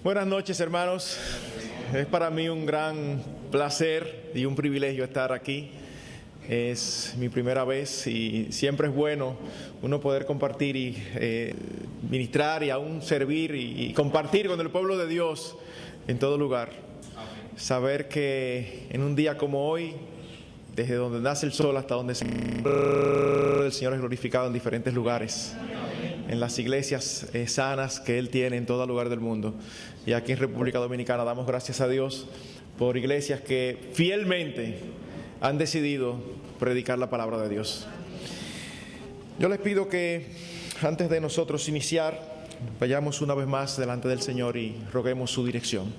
Buenas noches, hermanos. Es para mí un gran placer y un privilegio estar aquí. Es mi primera vez y siempre es bueno uno poder compartir y ministrar y aún servir y compartir con el pueblo de Dios en todo lugar. Saber que en un día como hoy, desde donde nace el sol hasta donde el Señor es glorificado en diferentes lugares, en las iglesias sanas que Él tiene en todo lugar del mundo. Y aquí en República Dominicana damos gracias a Dios por iglesias que fielmente han decidido predicar la palabra de Dios. Yo les pido que antes de nosotros iniciar, vayamos una vez más delante del Señor y roguemos su dirección.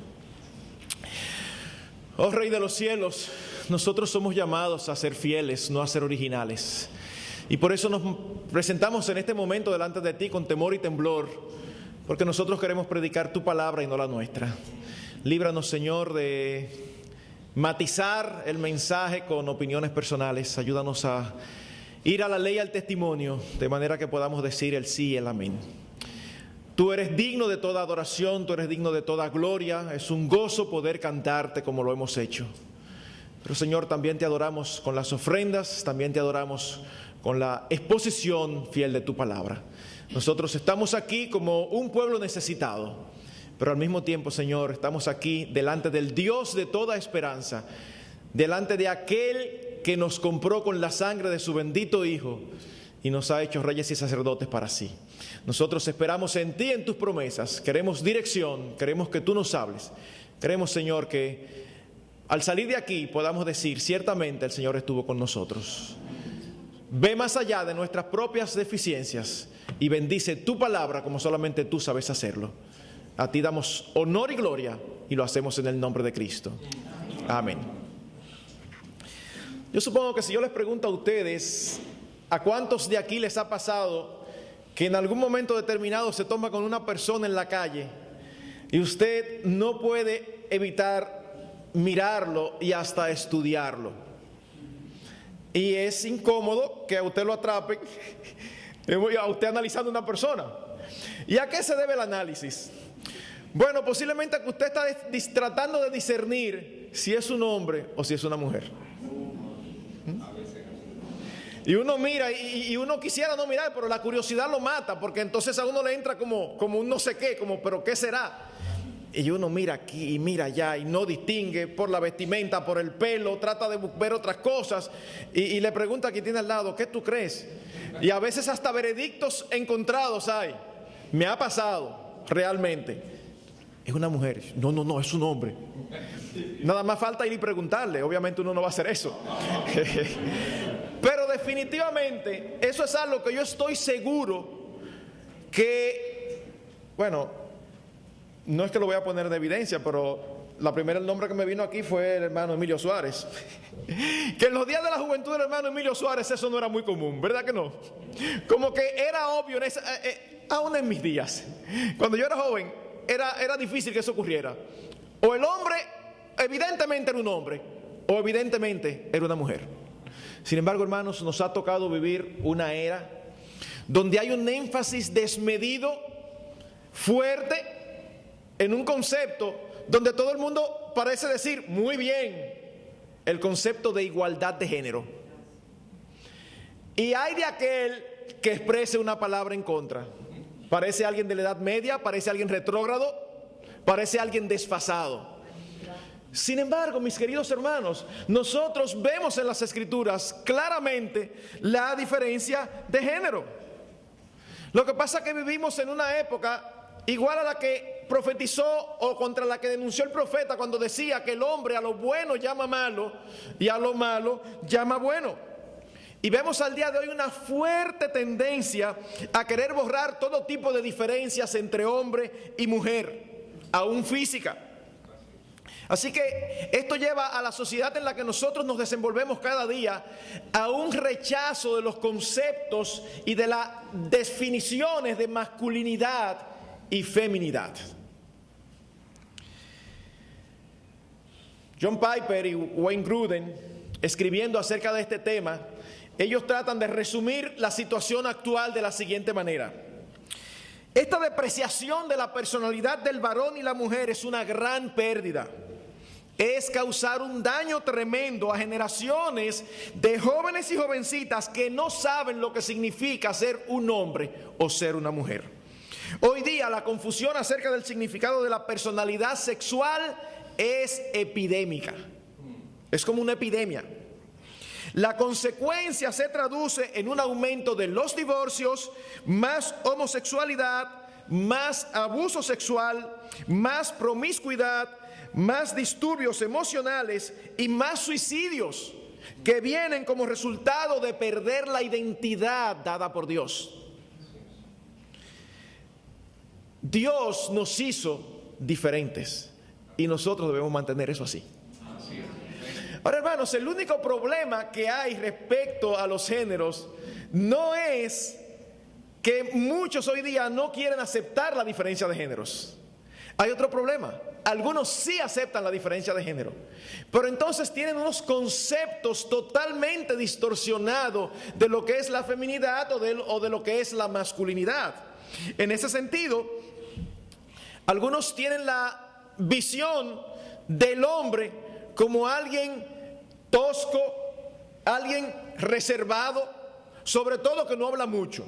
Oh Rey de los cielos, nosotros somos llamados a ser fieles, no a ser originales. Y por eso nos presentamos en este momento delante de ti con temor y temblor, porque nosotros queremos predicar tu palabra y no la nuestra. Líbranos, Señor, de matizar el mensaje con opiniones personales. Ayúdanos a ir a la ley y al testimonio, de manera que podamos decir el sí y el amén. Tú eres digno de toda adoración, tú eres digno de toda gloria. Es un gozo poder cantarte como lo hemos hecho. Pero, Señor, también te adoramos con las ofrendas, también te adoramos con la exposición fiel de tu palabra. Nosotros estamos aquí como un pueblo necesitado, pero al mismo tiempo, Señor, estamos aquí delante del Dios de toda esperanza, delante de aquel que nos compró con la sangre de su bendito Hijo y nos ha hecho reyes y sacerdotes para sí. Nosotros esperamos en ti, en tus promesas. Queremos dirección, queremos que tú nos hables. Queremos, Señor, que al salir de aquí podamos decir, ciertamente el Señor estuvo con nosotros. Ve más allá de nuestras propias deficiencias y bendice tu palabra como solamente tú sabes hacerlo. A ti damos honor y gloria y lo hacemos en el nombre de Cristo. Amén. Yo supongo que si yo les pregunto a ustedes, ¿a cuántos de aquí les ha pasado que en algún momento determinado se toma con una persona en la calle y usted no puede evitar mirarlo y hasta estudiarlo? Y es incómodo que a usted lo atrapen, a usted analizando una persona. ¿Y a qué se debe el análisis? Bueno, posiblemente que usted está tratando de discernir si es un hombre o si es una mujer. Y uno mira y uno quisiera no mirar, pero la curiosidad lo mata, porque entonces a uno le entra como un no sé qué, pero ¿qué será? Y uno mira aquí y mira allá y no distingue por la vestimenta, por el pelo, trata de ver otras cosas y le pregunta a quien tiene al lado, ¿qué tú crees? Y a veces hasta veredictos encontrados hay. Me ha pasado realmente. ¿Es una mujer? No, es un hombre. Nada más falta ir y preguntarle. Obviamente uno no va a hacer eso. Pero definitivamente eso es algo que yo estoy seguro que, bueno, no es que lo voy a poner de evidencia, pero el nombre que me vino aquí fue el hermano Emilio Suárez. Que en los días de la juventud del hermano Emilio Suárez eso no era muy común, ¿verdad que no? Como que era obvio, aún en mis días, cuando yo era joven, era difícil que eso ocurriera. O el hombre evidentemente era un hombre, o evidentemente era una mujer. Sin embargo, hermanos, nos ha tocado vivir una era donde hay un énfasis desmedido, fuerte, en un concepto donde todo el mundo parece decir, muy bien, el concepto de igualdad de género. Y hay de aquel que exprese una palabra en contra. Parece alguien de la Edad Media, parece alguien retrógrado, parece alguien desfasado. Sin embargo, mis queridos hermanos, nosotros vemos en las Escrituras claramente la diferencia de género. Lo que pasa es que vivimos en una época igual a la que profetizó o contra la que denunció el profeta cuando decía que el hombre a lo bueno llama malo y a lo malo llama bueno. Y vemos al día de hoy una fuerte tendencia a querer borrar todo tipo de diferencias entre hombre y mujer, aún física. Así que esto lleva a la sociedad en la que nosotros nos desenvolvemos cada día a un rechazo de los conceptos y de las definiciones de masculinidad y feminidad. John Piper y Wayne Grudem, escribiendo acerca de este tema, ellos tratan de resumir la situación actual de la siguiente manera. Esta depreciación de la personalidad del varón y la mujer es una gran pérdida. Es causar un daño tremendo a generaciones de jóvenes y jovencitas que no saben lo que significa ser un hombre o ser una mujer. Hoy día la confusión acerca del significado de la personalidad sexual es epidémica. Es como una epidemia. La consecuencia se traduce en un aumento de los divorcios, más homosexualidad, más abuso sexual, más promiscuidad, más disturbios emocionales y más suicidios que vienen como resultado de perder la identidad dada por Dios. Dios nos hizo diferentes y nosotros debemos mantener eso así. Ahora, hermanos, el único problema que hay respecto a los géneros no es que muchos hoy día no quieren aceptar la diferencia de géneros. Hay otro problema. Algunos sí aceptan la diferencia de género, pero entonces tienen unos conceptos totalmente distorsionados de lo que es la feminidad o de lo que es la masculinidad. En ese sentido, algunos tienen la visión del hombre como alguien tosco, alguien reservado, sobre todo que no habla mucho.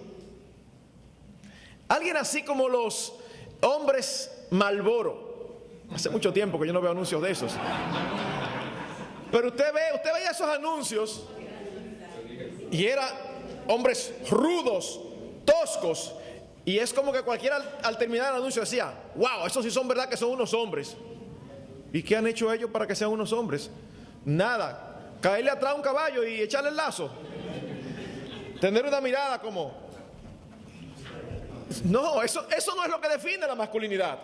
Alguien así como los hombres Marlboro. Hace mucho tiempo que yo no veo anuncios de esos. Pero usted veía esos anuncios y eran hombres rudos, toscos, y es como que cualquiera al terminar el anuncio decía: wow, esos sí son verdad que son unos hombres. ¿Y qué han hecho ellos para que sean unos hombres? Nada, caerle atrás a un caballo y echarle el lazo. Tener una mirada como... No, eso no es lo que define la masculinidad.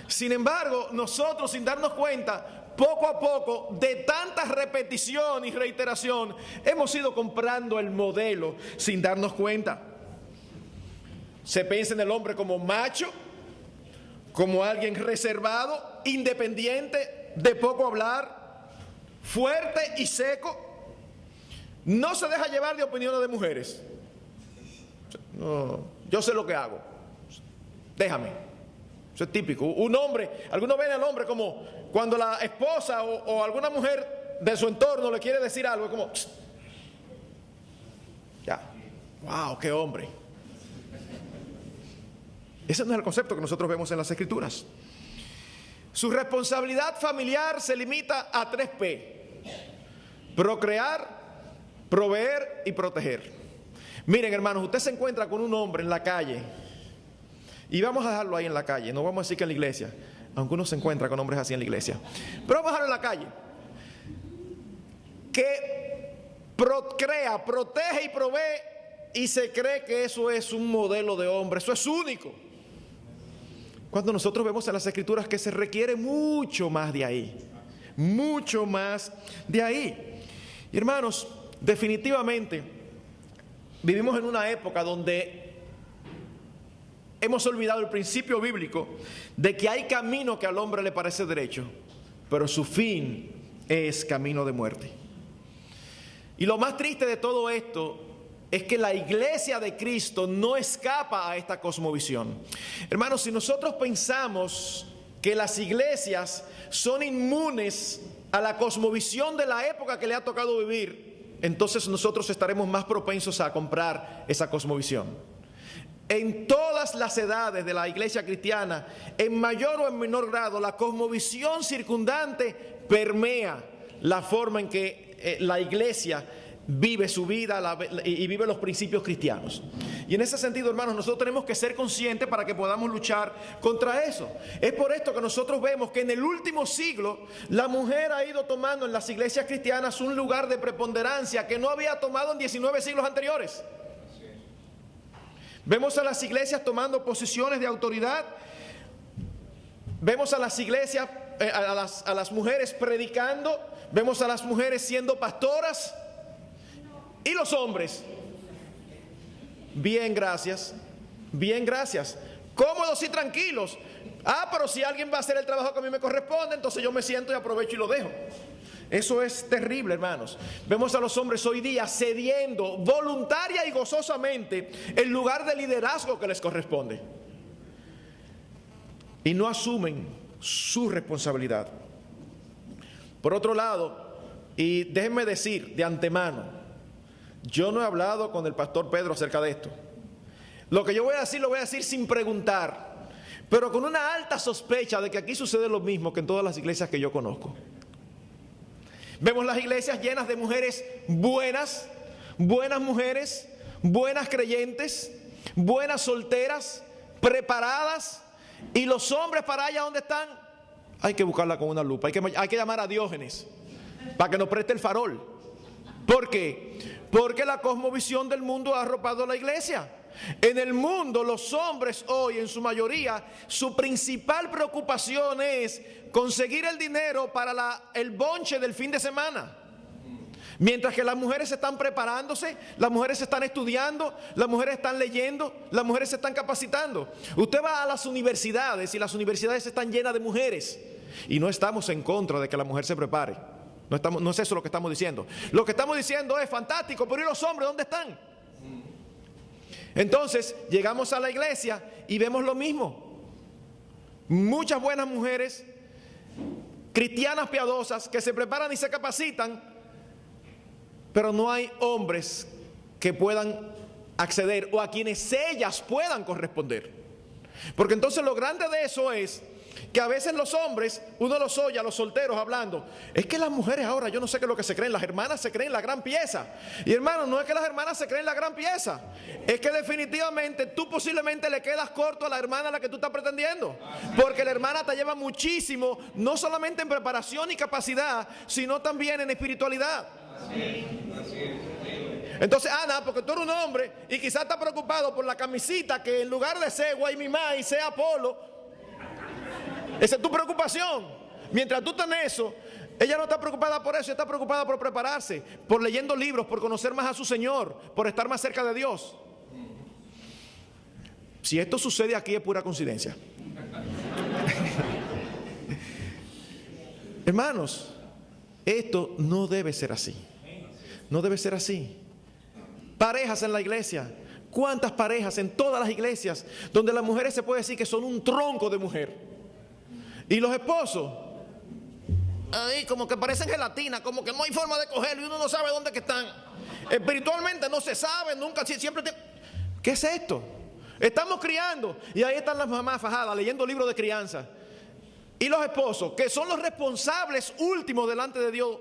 Sin embargo, nosotros, sin darnos cuenta, poco a poco, de tanta repetición y reiteración, hemos ido comprando el modelo sin darnos cuenta. Se piensa en el hombre como macho, como alguien reservado, independiente, de poco hablar, fuerte y seco. No se deja llevar de opiniones de mujeres. No, yo sé lo que hago. Déjame. Eso es típico. Un hombre, algunos ven al hombre como cuando la esposa o alguna mujer de su entorno le quiere decir algo, es como... Ya. Wow, qué hombre. Ese no es el concepto que nosotros vemos en las Escrituras. Su responsabilidad familiar se limita a 3P: procrear, proveer y proteger. Miren, hermanos, usted se encuentra con un hombre en la calle, y vamos a dejarlo ahí en la calle, no vamos a decir que en la iglesia, aunque uno se encuentra con hombres así en la iglesia, pero vamos a dejarlo en la calle, que procrea, protege y provee, y se cree que eso es un modelo de hombre, eso es único. Cuando nosotros vemos en las Escrituras que se requiere mucho más de ahí, mucho más de ahí. Y hermanos, definitivamente vivimos en una época donde hemos olvidado el principio bíblico de que hay camino que al hombre le parece derecho, pero su fin es camino de muerte. Y lo más triste de todo esto es que la iglesia de Cristo no escapa a esta cosmovisión. Hermanos, si nosotros pensamos que las iglesias son inmunes a la cosmovisión de la época que le ha tocado vivir, entonces nosotros estaremos más propensos a comprar esa cosmovisión. En todas las edades de la iglesia cristiana, en mayor o en menor grado, la cosmovisión circundante permea la forma en que la iglesia vive su vida y vive los principios cristianos. Y en ese sentido, hermanos, nosotros tenemos que ser conscientes para que podamos luchar contra eso. Es por esto que nosotros vemos que en el último siglo la mujer ha ido tomando en las iglesias cristianas un lugar de preponderancia que no había tomado en 19 siglos anteriores. Vemos a las iglesias tomando posiciones de autoridad. Vemos a las iglesias, a las mujeres predicando. Vemos a las mujeres siendo pastoras. Y los hombres, bien, gracias, cómodos y tranquilos. Pero si alguien va a hacer el trabajo que a mí me corresponde, entonces yo me siento y aprovecho y lo dejo. Eso es terrible, hermanos. Vemos a los hombres hoy día cediendo voluntaria y gozosamente el lugar de liderazgo que les corresponde. y no asumen su responsabilidad. Por otro lado, y déjenme decir de antemano, yo no he hablado con el pastor Pedro acerca de esto. Lo que yo voy a decir, lo voy a decir sin preguntar, pero con una alta sospecha de que aquí sucede lo mismo que en todas las iglesias que yo conozco. Vemos las iglesias llenas de mujeres buenas mujeres, buenas creyentes, buenas solteras, preparadas, y los hombres para allá donde están, hay que buscarla con una lupa, hay que llamar a Diógenes para que nos preste el farol. ¿Por qué? Porque la cosmovisión del mundo ha arropado la iglesia. En el mundo, los hombres hoy, en su mayoría, su principal preocupación es conseguir el dinero para el bonche del fin de semana. Mientras que las mujeres están preparándose, las mujeres están estudiando, las mujeres están leyendo, las mujeres se están capacitando. Usted va a las universidades y las universidades están llenas de mujeres. Y no estamos en contra de que la mujer se prepare. No es eso lo que estamos diciendo. Lo que estamos diciendo es fantástico, pero ¿y los hombres dónde están? Entonces llegamos a la iglesia y vemos lo mismo. Muchas buenas mujeres, cristianas piadosas, que se preparan y se capacitan, pero no hay hombres que puedan acceder o a quienes ellas puedan corresponder. Porque entonces lo grande de eso es que a veces los hombres, uno los oye a los solteros hablando, es que las mujeres ahora, yo no sé qué es lo que se creen, las hermanas se creen la gran pieza. Y hermano, no es que las hermanas se creen la gran pieza, es que definitivamente tú posiblemente le quedas corto a la hermana a la que tú estás pretendiendo. Porque la hermana te lleva muchísimo, no solamente en preparación y capacidad, sino también en espiritualidad. Entonces, Ana, porque tú eres un hombre y quizás estás preocupado por la camisita que en lugar de ser Guaymimá y sea Polo, esa es tu preocupación. Mientras tú estás en eso, ella no está preocupada por eso, ella está preocupada por prepararse, por leyendo libros, por conocer más a su Señor, por estar más cerca de Dios. Si esto sucede aquí es pura coincidencia. Hermanos, esto no debe ser así. No debe ser así. Parejas en la iglesia. ¿Cuántas parejas en todas las iglesias donde las mujeres se puede decir que son un tronco de mujer? Y los esposos, ahí como que parecen gelatina, como que no hay forma de cogerlo y uno no sabe dónde que están. Espiritualmente no se sabe, nunca, siempre. ¿Qué es esto? Estamos criando y ahí están las mamás fajadas leyendo libros de crianza. Y los esposos, que son los responsables últimos delante de Dios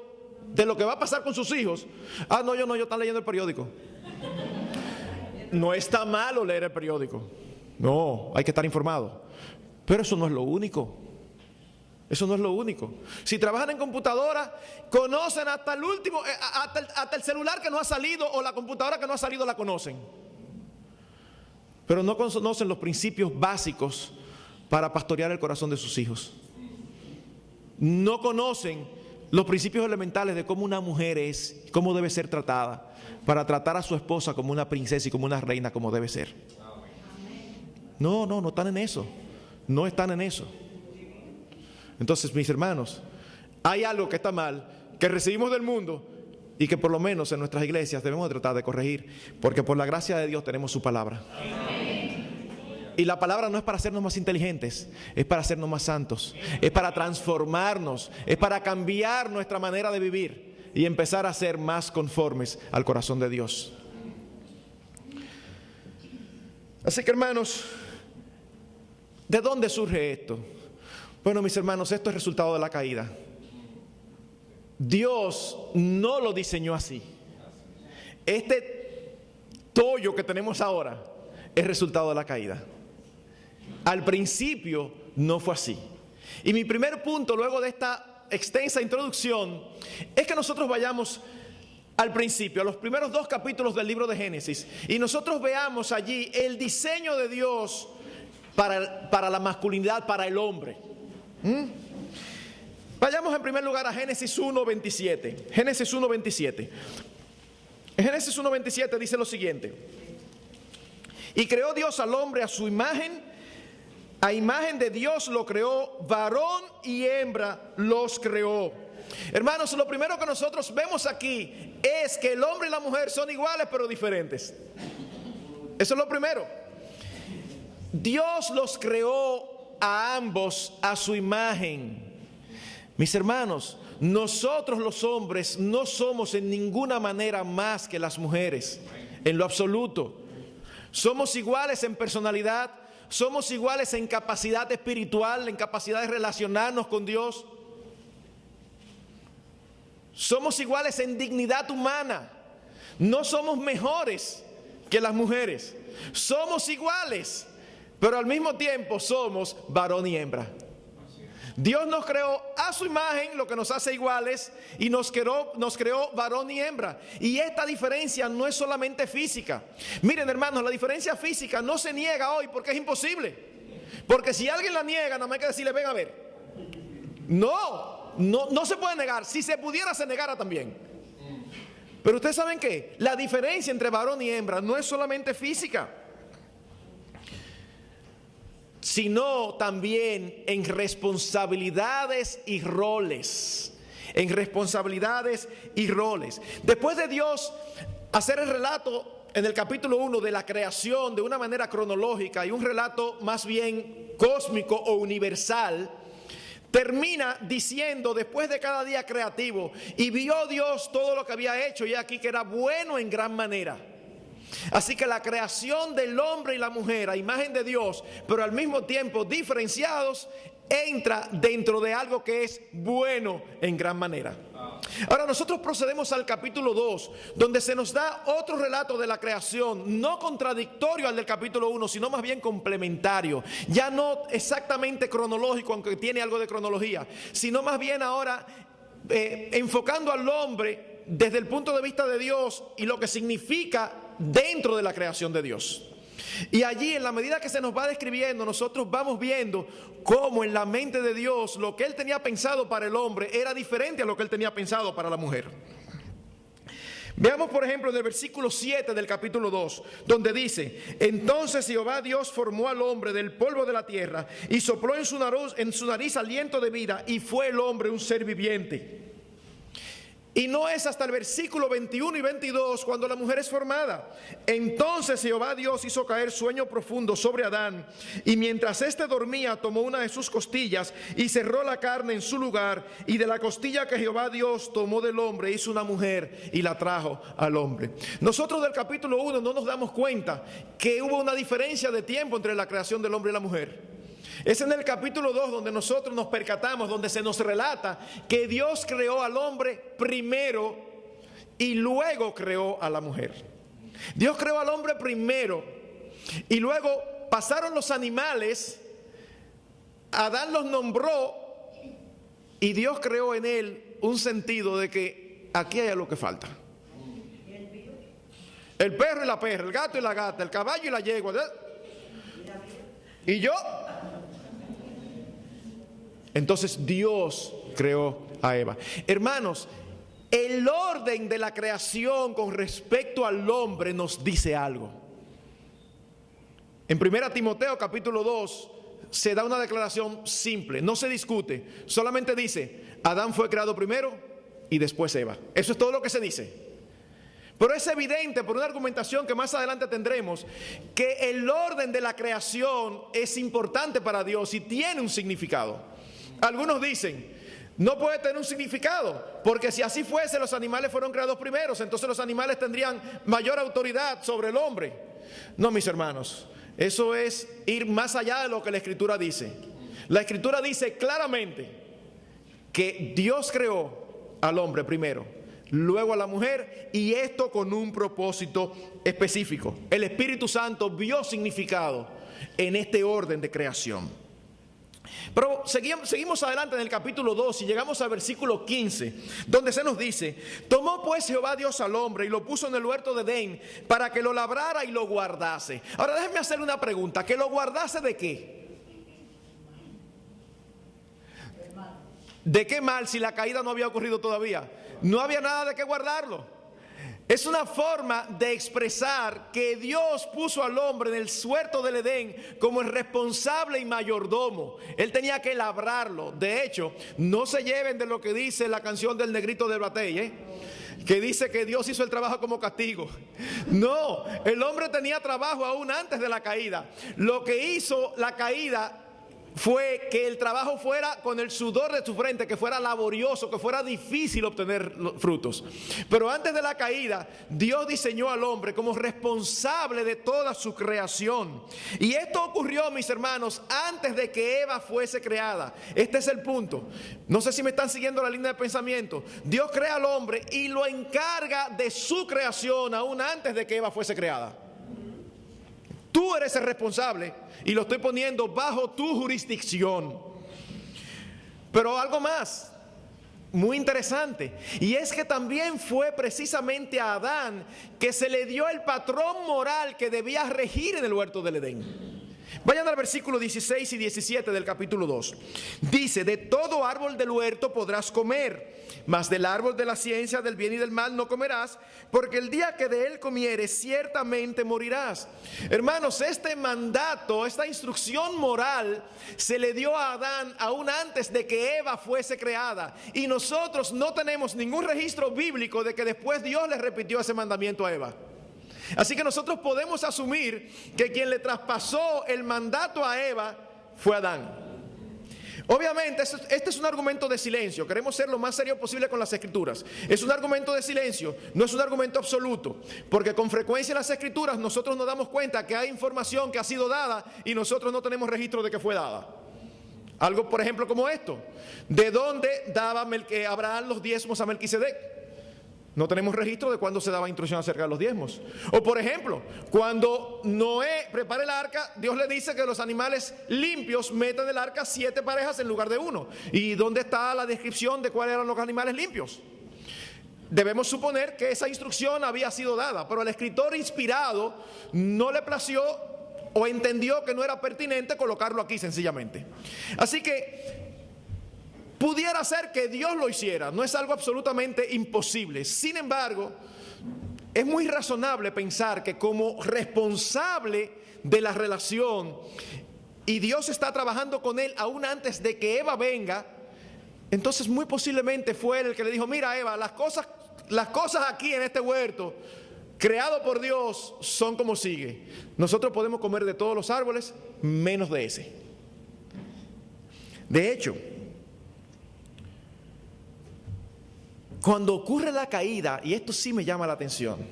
de lo que va a pasar con sus hijos. Yo están leyendo el periódico. No está malo leer el periódico. No, hay que estar informado. Pero eso no es lo único. Eso no es lo único. Si trabajan en computadora, conocen hasta el último, hasta el celular que no ha salido o la computadora que no ha salido la conocen. Pero no conocen los principios básicos para pastorear el corazón de sus hijos. No conocen los principios elementales de cómo una mujer es, cómo debe ser tratada, para tratar a su esposa como una princesa y como una reina como debe ser. No están en eso. No están en eso. Entonces, mis hermanos, hay algo que está mal, que recibimos del mundo y que por lo menos en nuestras iglesias debemos tratar de corregir, porque por la gracia de Dios tenemos su palabra. Y la palabra no es para hacernos más inteligentes, es para hacernos más santos, es para transformarnos, es para cambiar nuestra manera de vivir y empezar a ser más conformes al corazón de Dios. Así que, hermanos, ¿de dónde surge esto? Bueno, mis hermanos, esto es resultado de la caída. Dios no lo diseñó así. Este tollo que tenemos ahora es resultado de la caída. Al principio no fue así. Y mi primer punto, luego de esta extensa introducción, es que nosotros vayamos al principio, a los primeros 2 capítulos del libro de Génesis, y nosotros veamos allí el diseño de Dios para la masculinidad, para el hombre. Vayamos en primer lugar a Génesis 1:27. Génesis 1:27. En Génesis 1:27 dice lo siguiente: y creó Dios al hombre a su imagen, a imagen de Dios lo creó, varón y hembra los creó. Hermanos, lo primero que nosotros vemos aquí es que el hombre y la mujer son iguales pero diferentes. Eso es lo primero. Dios los creó a ambos a su imagen. Mis hermanos, nosotros los hombres no somos en ninguna manera más que las mujeres, en lo absoluto. Somos iguales en personalidad, somos iguales en capacidad espiritual, en capacidad de relacionarnos con Dios. Somos iguales en dignidad humana. No somos mejores que las mujeres. Somos iguales, pero al mismo tiempo somos varón y hembra. Dios nos creó a su imagen, lo que nos hace iguales, y nos creó varón y hembra. Y esta diferencia no es solamente física. Miren, hermanos, la diferencia física no se niega hoy porque es imposible. Porque si alguien la niega, nada más hay que decirle, ven a ver. No se puede negar. Si se pudiera, se negara también. Pero ustedes saben que la diferencia entre varón y hembra no es solamente física, sino también en responsabilidades y roles. En responsabilidades y roles. Después de Dios hacer el relato en el capítulo 1 de la creación de una manera cronológica y un relato más bien cósmico o universal, termina diciendo después de cada día creativo, y vio Dios todo lo que había hecho y aquí que era bueno en gran manera. Así que la creación del hombre y la mujer a imagen de Dios, pero al mismo tiempo diferenciados, entra dentro de algo que es bueno en gran manera. Ahora nosotros procedemos al capítulo 2, donde se nos da otro relato de la creación, no contradictorio al del capítulo 1, sino más bien complementario. Ya no exactamente cronológico, aunque tiene algo de cronología, sino más bien ahora enfocando al hombre desde el punto de vista de Dios y lo que significa dentro de la creación de Dios. Y allí, en la medida que se nos va describiendo, nosotros vamos viendo cómo en la mente de Dios lo que Él tenía pensado para el hombre era diferente a lo que Él tenía pensado para la mujer. Veamos, por ejemplo, en el versículo 7 del capítulo 2, donde dice: entonces Jehová Dios formó al hombre del polvo de la tierra y sopló en su nariz aliento de vida, y fue el hombre un ser viviente. Y no es hasta el versículo 21 y 22 cuando la mujer es formada. Entonces Jehová Dios hizo caer sueño profundo sobre Adán, y mientras éste dormía tomó una de sus costillas y cerró la carne en su lugar, y de la costilla que Jehová Dios tomó del hombre hizo una mujer y la trajo al hombre. Nosotros del capítulo 1 no nos damos cuenta que hubo una diferencia de tiempo entre la creación del hombre y la mujer. Es en el capítulo 2 donde nosotros nos percatamos, donde se nos relata que Dios creó al hombre primero y luego creó a la mujer. Dios creó al hombre primero y luego pasaron los animales, Adán los nombró y Dios creó en él un sentido de que aquí hay algo que falta. El perro y la perra, el gato y la gata, el caballo y la yegua. ¿Y yo? Entonces Dios creó a Eva. Hermanos, el orden de la creación con respecto al hombre nos dice algo. En 1 Timoteo capítulo 2 se da una declaración simple, no se discute, solamente dice: Adán fue creado primero y después Eva. Eso es todo lo que se dice. Pero es evidente por una argumentación que más adelante tendremos que el orden de la creación es importante para Dios y tiene un significado. Algunos dicen: no puede tener un significado, porque si así fuese, los animales fueron creados primeros, entonces los animales tendrían mayor autoridad sobre el hombre. No, mis hermanos, eso es ir más allá de lo que la Escritura dice. La Escritura dice claramente que Dios creó al hombre primero, luego a la mujer, y esto con un propósito específico. El Espíritu Santo vio significado en este orden de creación. Pero seguimos adelante en el capítulo 2 y llegamos al versículo 15, donde se nos dice: tomó pues Jehová Dios al hombre y lo puso en el huerto de Edén para que lo labrara y lo guardase. Ahora déjenme hacerle una pregunta: ¿que lo guardase de qué? ¿De qué mal si la caída no había ocurrido todavía? No había nada de qué guardarlo. Es una forma de expresar que Dios puso al hombre en el huerto del Edén como el responsable y mayordomo. Él tenía que labrarlo. De hecho, no se lleven de lo que dice la canción del Negrito de Batey, que dice que Dios hizo el trabajo como castigo. No, el hombre tenía trabajo aún antes de la caída. Lo que hizo la caída fue que el trabajo fuera con el sudor de tu frente, que fuera laborioso, que fuera difícil obtener los frutos. Pero antes de la caída, Dios diseñó al hombre como responsable de toda su creación. Y esto ocurrió, mis hermanos, antes de que Eva fuese creada. Este es el punto. No sé si me están siguiendo la línea de pensamiento. Dios crea al hombre y lo encarga de su creación aún antes de que Eva fuese creada. Tú eres el responsable y lo estoy poniendo bajo tu jurisdicción. Pero algo más, muy interesante, y es que también fue precisamente a Adán que se le dio el patrón moral que debía regir en el huerto del Edén. Vayan al versículo 16 y 17 del capítulo 2. Dice: de todo árbol del huerto podrás comer, mas del árbol de la ciencia del bien y del mal no comerás, porque el día que de él comieres ciertamente morirás. Hermanos, este mandato, esta instrucción moral se le dio a Adán aún antes de que Eva fuese creada. Y nosotros no tenemos ningún registro bíblico de que después Dios le repitió ese mandamiento a Eva. Así que nosotros podemos asumir que quien le traspasó el mandato a Eva fue Adán. Obviamente, este es un argumento de silencio. Queremos ser lo más serio posible con las escrituras. Es un argumento de silencio, no es un argumento absoluto. Porque con frecuencia en las escrituras nosotros nos damos cuenta que hay información que ha sido dada y nosotros no tenemos registro de que fue dada. Algo, por ejemplo, como esto: ¿de dónde daba Abraham los diezmos a Melquisedec? No tenemos registro de cuándo se daba instrucción acerca de los diezmos. O por ejemplo, cuando Noé prepara el arca, Dios le dice que los animales limpios metan en el arca 7 parejas en lugar de 1. ¿Y dónde está la descripción de cuáles eran los animales limpios? Debemos suponer que esa instrucción había sido dada, pero al escritor inspirado no le plació o entendió que no era pertinente colocarlo aquí sencillamente. Así que pudiera ser que Dios lo hiciera, no es algo absolutamente imposible. Sin embargo, es muy razonable pensar que como responsable de la relación, y Dios está trabajando con él aún antes de que Eva venga, entonces muy posiblemente fue él el que le dijo: mira, Eva, las cosas aquí en este huerto creado por Dios son como sigue. Nosotros podemos comer de todos los árboles menos de ese. De hecho, cuando ocurre la caída, y esto sí me llama la atención,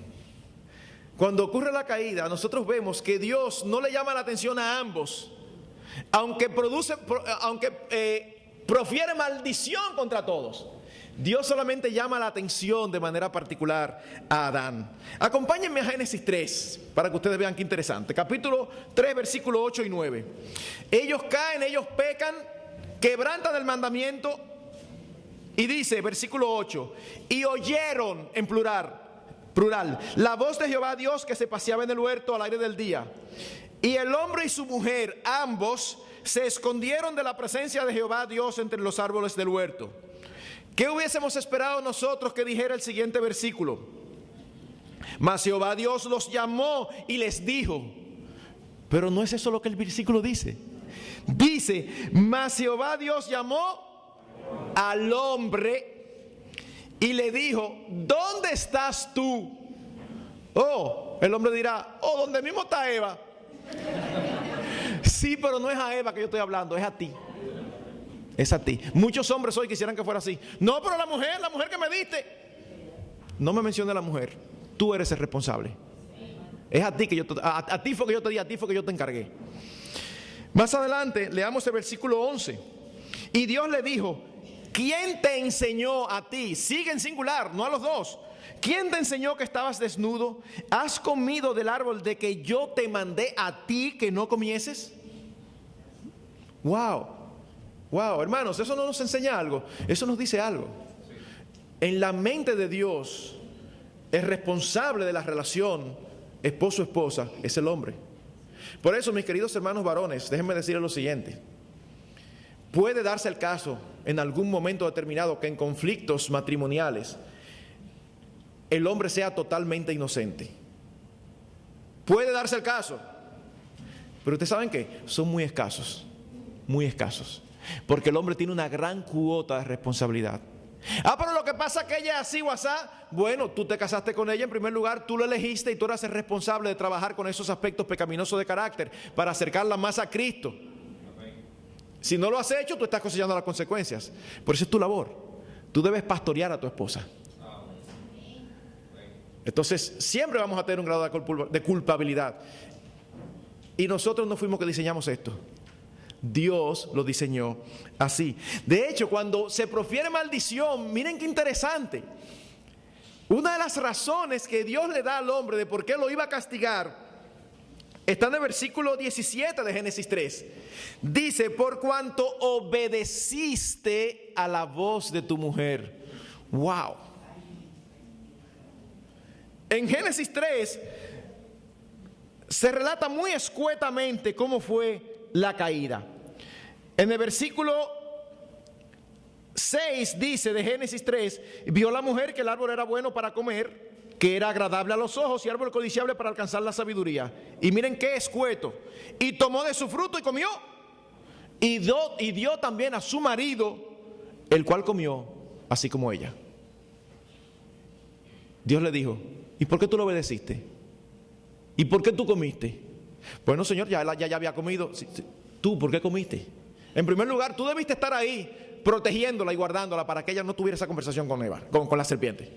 cuando ocurre la caída, nosotros vemos que Dios no le llama la atención a ambos, aunque profiere maldición contra todos. Dios solamente llama la atención de manera particular a Adán. Acompáñenme a Génesis 3 para que ustedes vean qué interesante. Capítulo 3, versículo 8 y 9. Ellos caen, ellos pecan, quebrantan el mandamiento. Y dice, versículo 8: y oyeron, en plural, la voz de Jehová Dios que se paseaba en el huerto al aire del día. Y el hombre y su mujer, ambos, se escondieron de la presencia de Jehová Dios entre los árboles del huerto. ¿Qué hubiésemos esperado nosotros que dijera el siguiente versículo? Mas Jehová Dios los llamó y les dijo. Pero no es eso lo que el versículo dice. Dice: mas Jehová Dios llamó al hombre y le dijo: ¿dónde estás tú? Oh, el hombre dirá: oh, donde mismo está Eva. Sí, pero no es a Eva que yo estoy hablando, es a ti. Es a ti. Muchos hombres hoy quisieran que fuera así. No, pero la mujer que me diste. No me mencione la mujer. Tú eres el responsable. Es a ti que a ti fue que yo te di, a ti fue que yo te encargué. Más adelante, leamos el versículo 11. Y Dios le dijo: ¿quién te enseñó a ti? Sigue en singular, no a los dos. ¿Quién te enseñó que estabas desnudo? ¿Has comido del árbol de que yo te mandé a ti que no comieses? Wow, hermanos, eso no nos enseña algo, eso nos dice algo. En la mente de Dios, el responsable de la relación esposo-esposa es el hombre. Por eso, mis queridos hermanos varones, déjenme decirles lo siguiente. Puede darse el caso en algún momento determinado que en conflictos matrimoniales el hombre sea totalmente inocente. Puede darse el caso. Pero ustedes saben que son muy escasos. Porque el hombre tiene una gran cuota de responsabilidad. Pero lo que pasa es que ella es así o asá. Bueno, tú te casaste con ella en primer lugar, tú la elegiste y tú eras el responsable de trabajar con esos aspectos pecaminosos de carácter para acercarla más a Cristo. Si no lo has hecho, tú estás cosechando las consecuencias. Por eso es tu labor. Tú debes pastorear a tu esposa. Entonces, siempre vamos a tener un grado de culpabilidad. Y nosotros no fuimos que diseñamos esto. Dios lo diseñó así. De hecho, cuando se profiere maldición, miren qué interesante. Una de las razones que Dios le da al hombre de por qué lo iba a castigar está en el versículo 17 de Génesis 3. Dice, por cuanto obedeciste a la voz de tu mujer. ¡Wow! En Génesis 3 se relata muy escuetamente cómo fue la caída. En el versículo 6 dice de Génesis 3, vio la mujer que el árbol era bueno para comer, que era agradable a los ojos y árbol codiciable para alcanzar la sabiduría. Y miren qué escueto. Y tomó de su fruto y comió. Y dio también a su marido, el cual comió, así como ella. Dios le dijo, ¿y por qué tú lo obedeciste? ¿Y por qué tú comiste? Bueno, Señor, ya había comido. ¿Tú por qué comiste? En primer lugar, tú debiste estar ahí protegiéndola y guardándola para que ella no tuviera esa conversación con Eva, con la serpiente.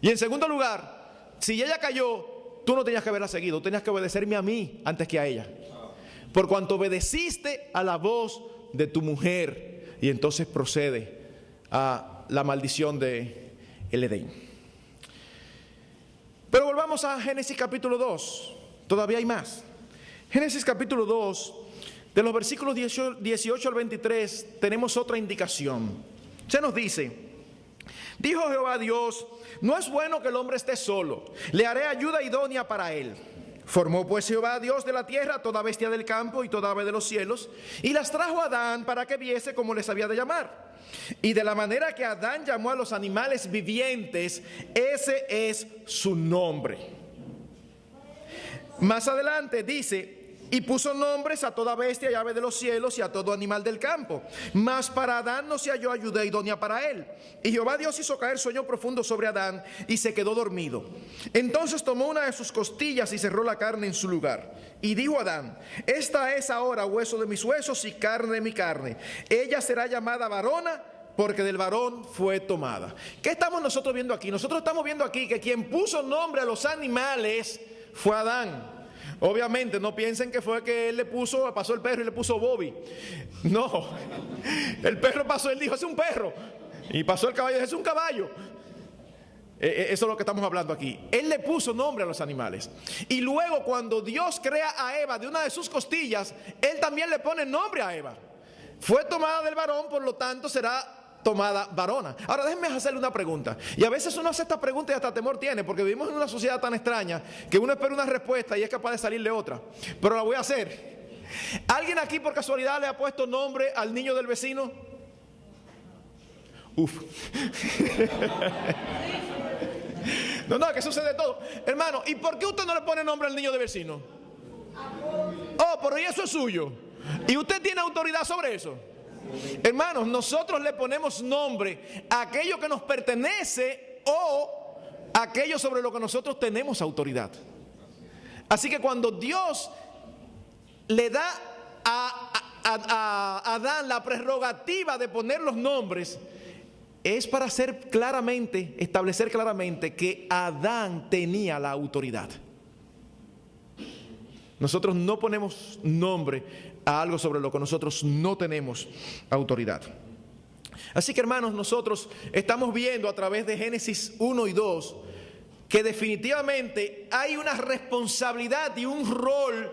Y en segundo lugar, si ella cayó, tú no tenías que haberla seguido, tú tenías que obedecerme a mí antes que a ella. Por cuanto obedeciste a la voz de tu mujer. Y entonces procede a la maldición de el Edén. Pero volvamos a Génesis capítulo 2. Todavía hay más. Génesis capítulo 2, de los versículos 18 al 23, tenemos otra indicación. Se nos dice, dijo Jehová Dios, no es bueno que el hombre esté solo, le haré ayuda idónea para él. Formó pues Jehová Dios de la tierra toda bestia del campo y toda ave de los cielos, y las trajo a Adán para que viese cómo les había de llamar. Y de la manera que Adán llamó a los animales vivientes, ese es su nombre. Más adelante dice, y puso nombres a toda bestia y ave de los cielos y a todo animal del campo. Mas para Adán no se halló ayuda idónea para él. Y Jehová Dios hizo caer sueño profundo sobre Adán y se quedó dormido. Entonces tomó una de sus costillas y cerró la carne en su lugar. Y dijo Adán, esta es ahora hueso de mis huesos y carne de mi carne. Ella será llamada varona, porque del varón fue tomada. ¿Qué estamos nosotros viendo aquí? Nosotros estamos viendo aquí que quien puso nombre a los animales fue Adán. Obviamente no piensen que fue que él pasó el perro y le puso Bobby. No, el perro pasó, él dijo, es un perro. Y pasó el caballo, es un caballo. Eso es lo que estamos hablando aquí. Él le puso nombre a los animales. Y luego cuando Dios crea a Eva de una de sus costillas, él también le pone nombre a Eva. Fue tomada del varón, por lo tanto será tomada varona. Ahora déjenme hacerle una pregunta. Y a veces uno hace esta pregunta y hasta temor tiene, porque vivimos en una sociedad tan extraña que uno espera una respuesta y es capaz de salirle otra. Pero la voy a hacer. ¿Alguien aquí por casualidad le ha puesto nombre al niño del vecino? Uf. No, que sucede todo. Hermano, ¿y por qué usted no le pone nombre al niño del vecino? Oh, pero ¿y eso es suyo? ¿Y usted tiene autoridad sobre eso? Hermanos, nosotros le ponemos nombre a aquello que nos pertenece o a aquello sobre lo que nosotros tenemos autoridad. Así que cuando Dios le da a Adán la prerrogativa de poner los nombres, es para establecer claramente que Adán tenía la autoridad. Nosotros no ponemos nombre a algo sobre lo que nosotros no tenemos autoridad. Así que hermanos, nosotros estamos viendo a través de Génesis 1 y 2 que definitivamente hay una responsabilidad y un rol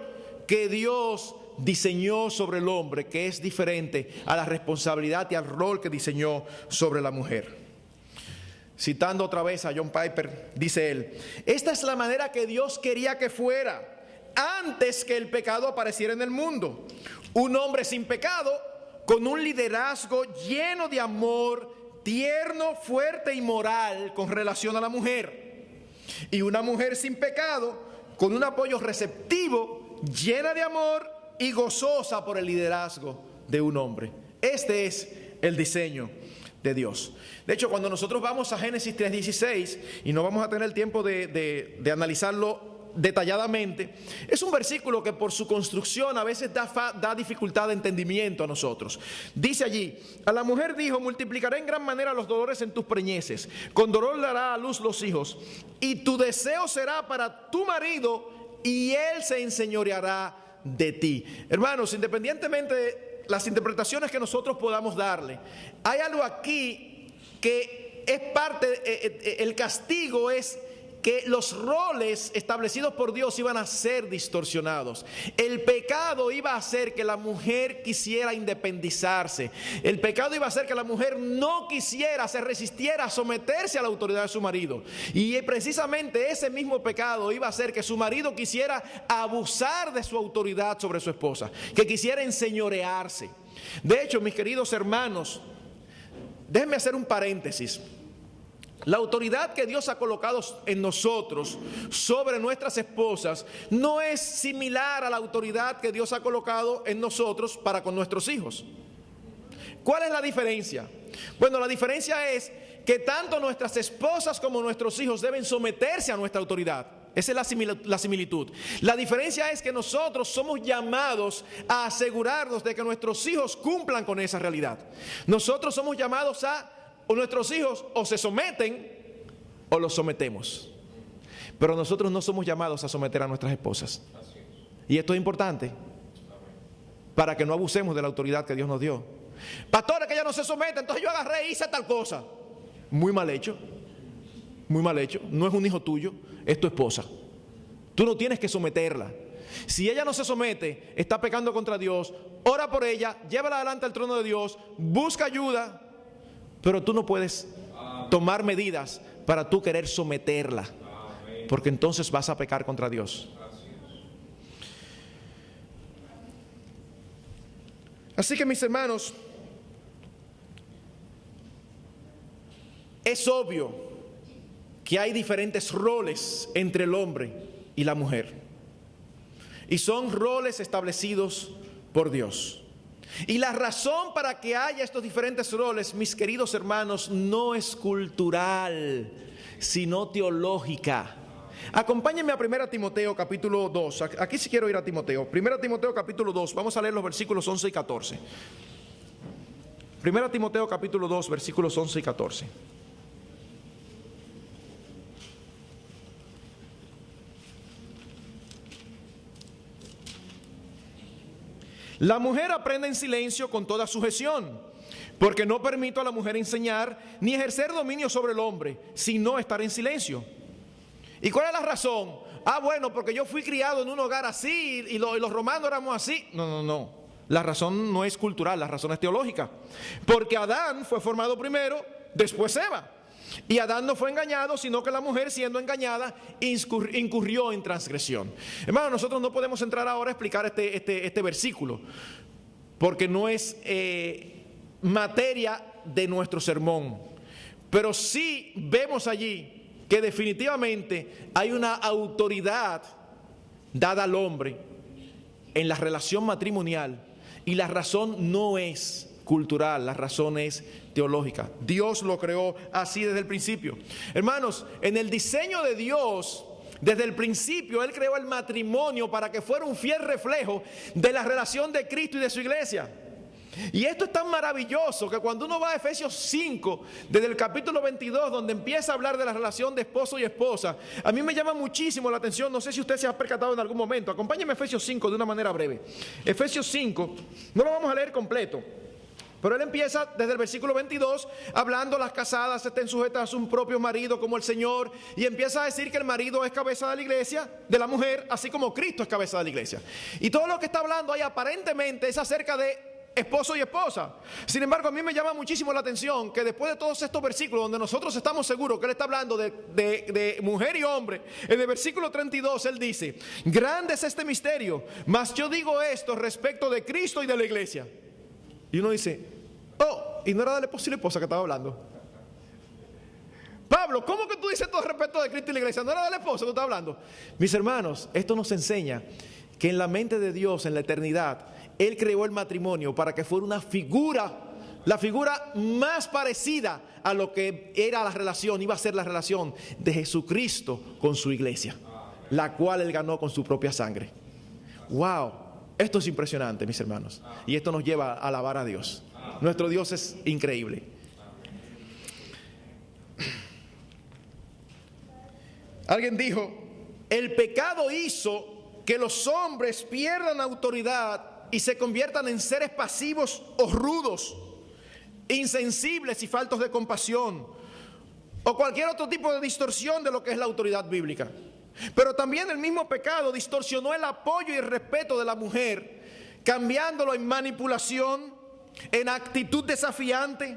que Dios diseñó sobre el hombre que es diferente a la responsabilidad y al rol que diseñó sobre la mujer. Citando otra vez a John Piper, dice él, esta es la manera que Dios quería que fuera antes que el pecado apareciera en el mundo. Un hombre sin pecado, con un liderazgo lleno de amor, tierno, fuerte y moral con relación a la mujer. Y una mujer sin pecado, con un apoyo receptivo, llena de amor y gozosa por el liderazgo de un hombre. Este es el diseño de Dios. De hecho, cuando nosotros vamos a Génesis 3:16, y no vamos a tener el tiempo de analizarlo detalladamente, es un versículo que por su construcción a veces da dificultad de entendimiento a nosotros. Dice allí: a la mujer dijo, multiplicaré en gran manera los dolores en tus preñeces, con dolor dará a luz los hijos, y tu deseo será para tu marido, y él se enseñoreará de ti. Hermanos, independientemente de las interpretaciones que nosotros podamos darle, hay algo aquí que es parte, el castigo es que los roles establecidos por Dios iban a ser distorsionados. El pecado iba a hacer que la mujer quisiera independizarse. El pecado iba a hacer que la mujer no quisiera, se resistiera a someterse a la autoridad de su marido. Y precisamente ese mismo pecado iba a hacer que su marido quisiera abusar de su autoridad sobre su esposa, que quisiera enseñorearse. De hecho, mis queridos hermanos, déjenme hacer un paréntesis. La autoridad que Dios ha colocado en nosotros sobre nuestras esposas no es similar a la autoridad que Dios ha colocado en nosotros para con nuestros hijos. ¿Cuál es la diferencia? Bueno, la diferencia es que tanto nuestras esposas como nuestros hijos deben someterse a nuestra autoridad. Esa es la similitud. La diferencia es que nosotros somos llamados a asegurarnos de que nuestros hijos cumplan con esa realidad. Nosotros somos llamados o nuestros hijos o se someten o los sometemos. Pero nosotros no somos llamados a someter a nuestras esposas. Y esto es importante para que no abusemos de la autoridad que Dios nos dio. Pastor, es que ella no se somete, entonces yo agarré y hice tal cosa. Muy mal hecho. Muy mal hecho. No es un hijo tuyo, es tu esposa. Tú no tienes que someterla. Si ella no se somete, está pecando contra Dios. Ora por ella, llévala adelante al trono de Dios, busca ayuda. Pero tú no puedes tomar medidas para tú querer someterla, porque entonces vas a pecar contra Dios. Así que, mis hermanos, es obvio que hay diferentes roles entre el hombre y la mujer, y son roles establecidos por Dios. Y la razón para que haya estos diferentes roles, mis queridos hermanos, no es cultural, sino teológica. Acompáñenme a 1 Timoteo capítulo 2. Aquí sí quiero ir a Timoteo. 1 Timoteo capítulo 2. Vamos a leer los versículos 11 y 14. 1 Timoteo capítulo 2, versículos 11 y 14. La mujer aprende en silencio con toda sujeción, porque no permito a la mujer enseñar ni ejercer dominio sobre el hombre, sino estar en silencio. ¿Y cuál es la razón? Bueno, porque yo fui criado en un hogar así y los romanos éramos así. No. La razón no es cultural, la razón es teológica. Porque Adán fue formado primero, después Eva. Y Adán no fue engañado, sino que la mujer, siendo engañada, incurrió en transgresión. Hermano, nosotros no podemos entrar ahora a explicar este versículo, porque no es materia de nuestro sermón. Pero sí vemos allí que definitivamente hay una autoridad dada al hombre en la relación matrimonial, y la razón no es cultural, la razón es teológica. Dios lo creó así desde el principio. Hermanos, en el diseño de Dios, desde el principio, Él creó el matrimonio para que fuera un fiel reflejo de la relación de Cristo y de su iglesia. Y esto es tan maravilloso que cuando uno va a Efesios 5, desde el capítulo 22, donde empieza a hablar de la relación de esposo y esposa, a mí me llama muchísimo la atención. No sé si usted se ha percatado en algún momento. Acompáñeme a Efesios 5 de una manera breve. Efesios 5, no lo vamos a leer completo, pero él empieza desde el versículo 22 hablando: las casadas estén sujetas a su propio marido como el Señor, y empieza a decir que el marido es cabeza de la iglesia, de la mujer, así como Cristo es cabeza de la iglesia. Y todo lo que está hablando ahí aparentemente es acerca de esposo y esposa. Sin embargo, a mí me llama muchísimo la atención que después de todos estos versículos donde nosotros estamos seguros que él está hablando de mujer y hombre, en el versículo 32 él dice: grande es este misterio, mas yo digo esto respecto de Cristo y de la iglesia. Y uno dice: y no era del esposo y la esposa que estaba hablando. Pablo, ¿cómo que tú dices todo respecto de Cristo y la iglesia? ¿No era del esposo que tú estás hablando? Mis hermanos, esto nos enseña que en la mente de Dios, en la eternidad, Él creó el matrimonio para que fuera una figura, la figura más parecida a lo que era la relación, iba a ser la relación de Jesucristo con su iglesia. la cual Él ganó con su propia sangre. ¡Wow! Esto es impresionante, mis hermanos. Y esto nos lleva a alabar a Dios. Nuestro Dios es increíble. Alguien dijo, el pecado hizo que los hombres pierdan autoridad y se conviertan en seres pasivos o rudos, insensibles y faltos de compasión, o cualquier otro tipo de distorsión de lo que es la autoridad bíblica. Pero también el mismo pecado distorsionó el apoyo y el respeto de la mujer, cambiándolo en manipulación, en actitud desafiante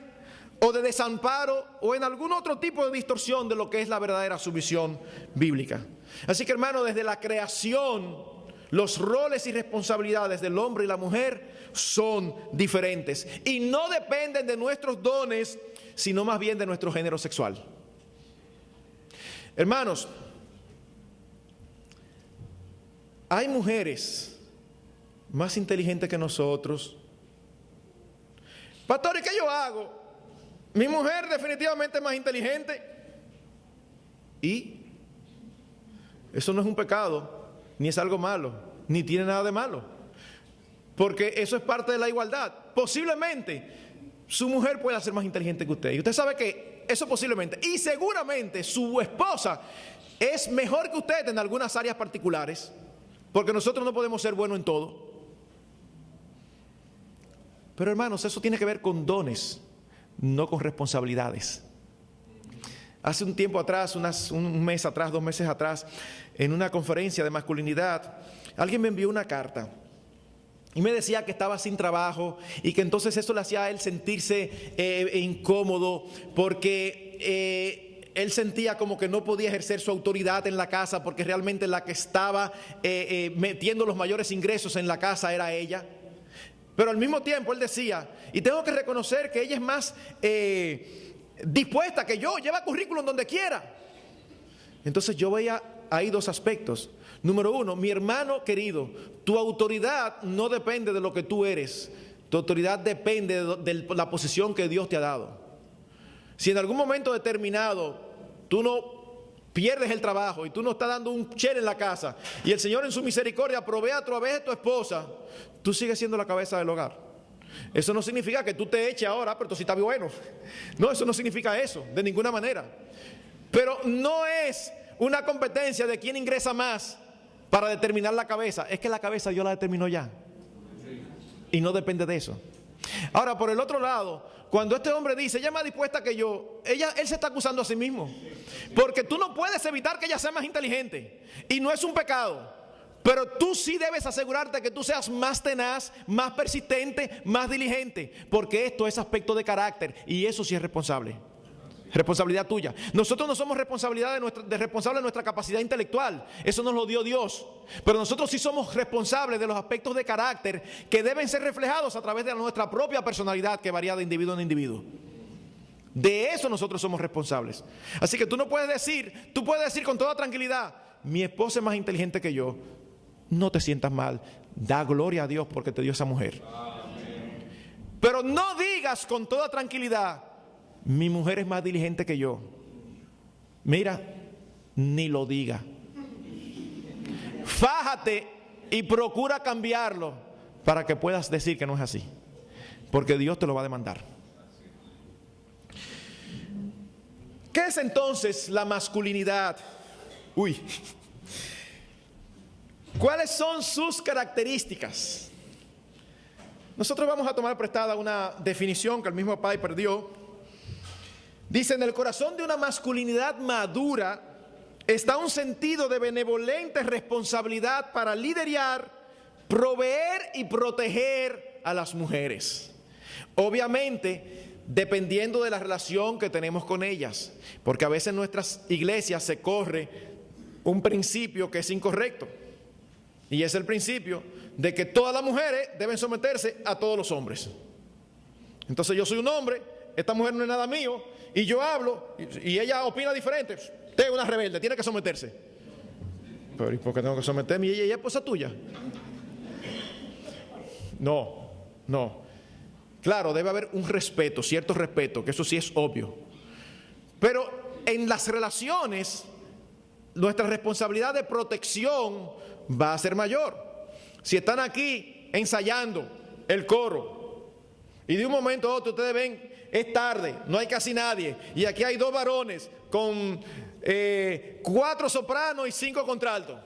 o de desamparo o en algún otro tipo de distorsión de lo que es la verdadera sumisión bíblica. Así que, hermano, desde la creación, los roles y responsabilidades del hombre y la mujer son diferentes y no dependen de nuestros dones, sino más bien de nuestro género sexual. Hermanos, hay mujeres más inteligentes que nosotros. Pastor, ¿y qué yo hago? Mi mujer definitivamente es más inteligente. ¿Y? Eso no es un pecado, ni es algo malo, ni tiene nada de malo. Porque eso es parte de la igualdad. Posiblemente su mujer pueda ser más inteligente que usted. Y usted sabe que eso posiblemente. Y seguramente su esposa es mejor que usted en algunas áreas particulares. Porque nosotros no podemos ser buenos en todo. Pero hermanos, eso tiene que ver con dones, no con responsabilidades. Hace un tiempo atrás, un mes atrás, 2 meses atrás, en una conferencia de masculinidad, alguien me envió una carta y me decía que estaba sin trabajo y que entonces eso le hacía a él sentirse incómodo porque él sentía como que no podía ejercer su autoridad en la casa porque realmente la que estaba metiendo los mayores ingresos en la casa era ella. Pero al mismo tiempo él decía, y tengo que reconocer que ella es más dispuesta que yo, lleva currículum donde quiera. Entonces yo veía ahí 2 aspectos. Número 1, mi hermano querido, tu autoridad no depende de lo que tú eres. Tu autoridad depende de la posición que Dios te ha dado. Si en algún momento determinado tú no pierdes el trabajo y tú no estás dando un chel en la casa y el Señor en su misericordia provee a través de tu esposa, tú sigues siendo la cabeza del hogar. Eso no significa que tú te eches ahora, pero tú sí estás bueno. No, eso no significa eso, de ninguna manera. Pero no es una competencia de quién ingresa más para determinar la cabeza. Es que la cabeza Dios la determinó ya. Y no depende de eso. Ahora, por el otro lado, cuando este hombre dice, ella es más dispuesta que yo, él se está acusando a sí mismo. Porque tú no puedes evitar que ella sea más inteligente. Y no es un pecado. Pero tú sí debes asegurarte que tú seas más tenaz, más persistente, más diligente. Porque esto es aspecto de carácter. Y eso sí es responsable. Responsabilidad tuya. Nosotros no somos responsables de nuestra capacidad intelectual. Eso nos lo dio Dios. Pero nosotros sí somos responsables de los aspectos de carácter que deben ser reflejados a través de nuestra propia personalidad que varía de individuo en individuo. De eso nosotros somos responsables. Así que tú puedes decir con toda tranquilidad, mi esposa es más inteligente que yo. No te sientas mal. Da gloria a Dios porque te dio esa mujer. Pero no digas con toda tranquilidad, mi mujer es más diligente que yo. Mira, ni lo diga. Fájate y procura cambiarlo para que puedas decir que no es así. Porque Dios te lo va a demandar. ¿Qué es entonces la masculinidad? ¿Cuáles son sus características? Nosotros vamos a tomar prestada una definición que el mismo Piper dio. Dice, en el corazón de una masculinidad madura está un sentido de benevolente responsabilidad para liderar, proveer y proteger a las mujeres. Obviamente, dependiendo de la relación que tenemos con ellas, porque a veces en nuestras iglesias se corre un principio que es incorrecto. Y es el principio de que todas las mujeres deben someterse a todos los hombres. Entonces yo soy un hombre, esta mujer no es nada mío, y yo hablo, y ella opina diferente. Usted es una rebelde, tiene que someterse. Pero ¿y por qué tengo que someterme? ¿Y ella es esposa tuya? No. Claro, debe haber un respeto, cierto respeto, que eso sí es obvio. Pero en las relaciones nuestra responsabilidad de protección va a ser mayor. Si están aquí ensayando el coro y de un momento a otro ustedes ven, es tarde, no hay casi nadie, y aquí hay 2 varones con 4 sopranos y 5 contraltos,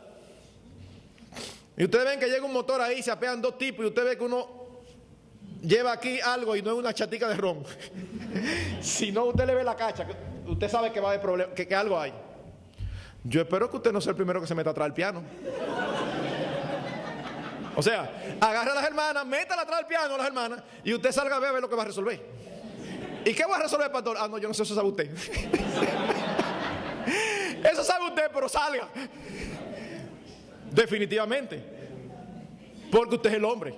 y ustedes ven que llega un motor ahí, se apean 2 tipos, y usted ve que uno lleva aquí algo y no es una chatica de ron. Si no, usted le ve la cacha, usted sabe que va a haber problema, que algo hay. Yo espero que usted no sea el primero que se meta atrás del piano. O sea, agarra a las hermanas, métala atrás del piano a las hermanas, y usted salga a ver lo que va a resolver. ¿Y qué va a resolver, pastor? Ah, no, yo no sé, eso sabe usted. Eso sabe usted, pero salga. Definitivamente. Porque usted es el hombre.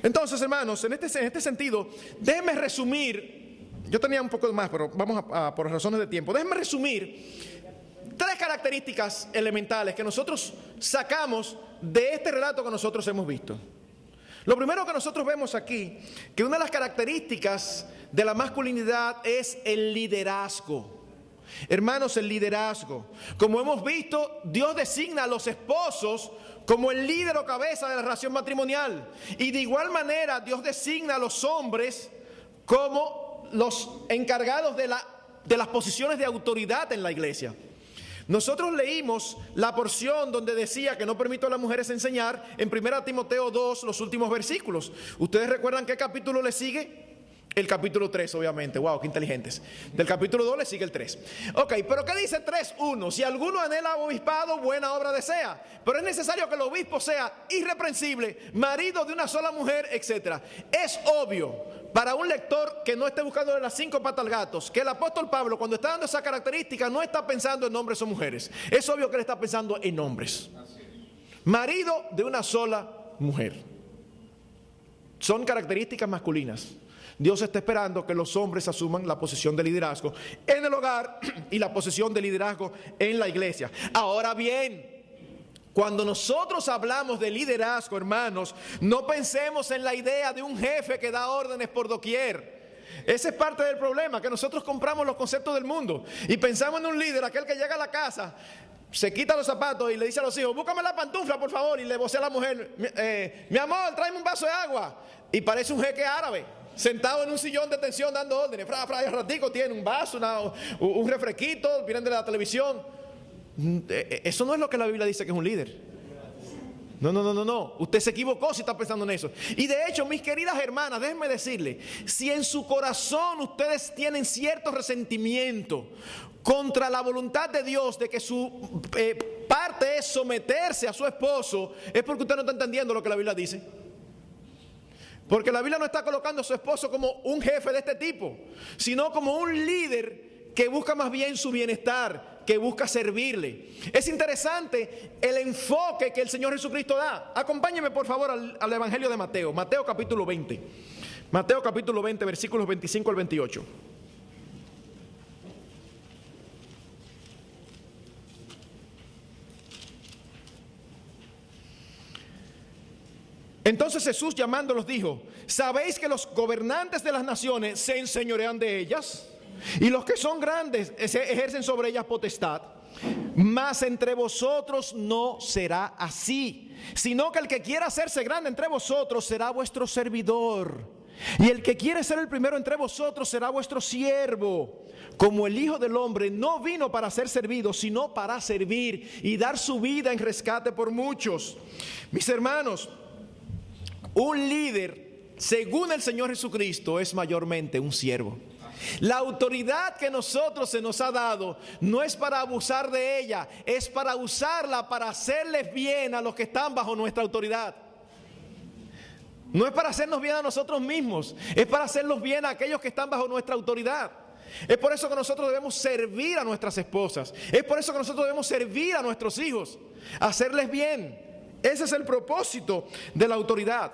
Entonces, hermanos, en este sentido, déjenme resumir. Yo tenía un poco más, pero vamos por razones de tiempo. Déjenme resumir 3 características elementales que nosotros sacamos de este relato que nosotros hemos visto. Lo primero que nosotros vemos aquí, que una de las características de la masculinidad es el liderazgo. Hermanos, el liderazgo. Como hemos visto, Dios designa a los esposos como el líder o cabeza de la relación matrimonial. Y de igual manera, Dios designa a los hombres como los encargados de las posiciones de autoridad en la iglesia. Nosotros leímos la porción donde decía que no permito a las mujeres enseñar en 1 Timoteo 2, los últimos versículos. ¿Ustedes recuerdan qué capítulo le sigue? El capítulo 3, obviamente. Wow, qué inteligentes. Del capítulo 2 le sigue el 3. Ok, pero ¿qué dice 3:1? Si alguno anhela obispado, buena obra desea. Pero es necesario que el obispo sea irreprensible, marido de una sola mujer, etc. Es obvio para un lector que no esté buscando las 5 patas al gato, que el apóstol Pablo, cuando está dando esa característica, no está pensando en hombres o mujeres. Es obvio que él está pensando en hombres. Marido de una sola mujer. Son características masculinas. Dios está esperando que los hombres asuman la posición de liderazgo en el hogar y la posición de liderazgo en la iglesia. Ahora bien, cuando nosotros hablamos de liderazgo, hermanos, no pensemos en la idea de un jefe que da órdenes por doquier. Ese es parte del problema, que nosotros compramos los conceptos del mundo y pensamos en un líder, aquel que llega a la casa, se quita los zapatos y le dice a los hijos, búscame la pantufla por favor, y le vocea a la mujer, mi amor, tráeme un vaso de agua, y parece un jeque árabe sentado en un sillón de tensión dando órdenes. Y al ratico tiene un vaso, un refresquito, vienen de la televisión. Eso no es lo que la Biblia dice que es un líder. No. Usted se equivocó si está pensando en eso. Y de hecho, mis queridas hermanas, déjenme decirle, si en su corazón ustedes tienen cierto resentimiento contra la voluntad de Dios de que su parte es someterse a su esposo, es porque usted no está entendiendo lo que la Biblia dice. Porque la Biblia no está colocando a su esposo como un jefe de este tipo, sino como un líder que busca más bien su bienestar, que busca servirle. Es interesante el enfoque que el Señor Jesucristo da. Acompáñenme por favor al Evangelio de Mateo, Mateo capítulo 20. Mateo capítulo 20, versículos 25 al 28. Entonces Jesús llamándolos dijo, ¿sabéis que los gobernantes de las naciones se enseñorean de ellas? Y los que son grandes ejercen sobre ellas potestad. Mas entre vosotros no será así, sino que el que quiera hacerse grande entre vosotros será vuestro servidor. Y el que quiere ser el primero entre vosotros será vuestro siervo. Como el Hijo del Hombre no vino para ser servido, sino para servir y dar su vida en rescate por muchos. Mis hermanos, un líder, según el Señor Jesucristo, es mayormente un siervo. La autoridad que nosotros se nos ha dado no es para abusar de ella, es para usarla para hacerles bien a los que están bajo nuestra autoridad. No es para hacernos bien a nosotros mismos, es para hacerlos bien a aquellos que están bajo nuestra autoridad. Es por eso que nosotros debemos servir a nuestras esposas, es por eso que nosotros debemos servir a nuestros hijos, hacerles bien. Ese es el propósito de la autoridad.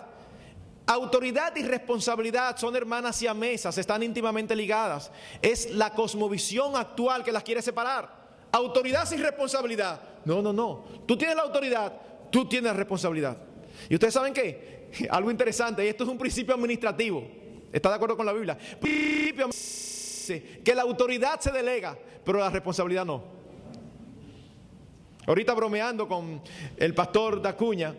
Autoridad y responsabilidad son hermanas siamesas, están íntimamente ligadas. Es la cosmovisión actual que las quiere separar. Autoridad sin responsabilidad. No. Tú tienes la autoridad, tú tienes la responsabilidad. ¿Y ustedes saben qué? Algo interesante, y esto es un principio administrativo. ¿Está de acuerdo con la Biblia? Principio dice que la autoridad se delega, pero la responsabilidad no. Ahorita bromeando con el pastor Dacuña,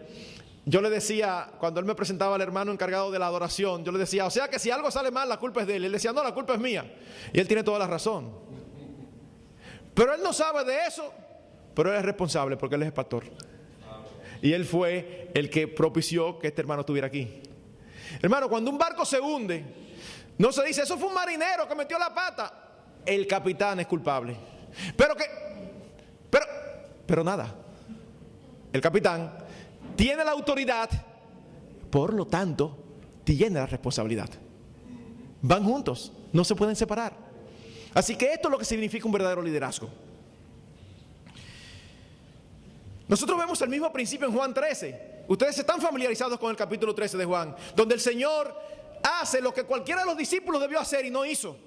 yo le decía, cuando él me presentaba al hermano encargado de la adoración, yo le decía, o sea que si algo sale mal, la culpa es de él. Él decía, no, la culpa es mía. Y él tiene toda la razón. Pero él no sabe de eso, pero él es responsable porque él es el pastor. Y él fue el que propició que este hermano estuviera aquí. Hermano, cuando un barco se hunde, no se dice, eso fue un marinero que metió la pata. El capitán es culpable. Pero nada. El capitán tiene la autoridad, por lo tanto, tiene la responsabilidad. Van juntos, no se pueden separar. Así que esto es lo que significa un verdadero liderazgo. Nosotros vemos el mismo principio en Juan 13. Ustedes están familiarizados con el capítulo 13 de Juan, donde el Señor hace lo que cualquiera de los discípulos debió hacer y no hizo.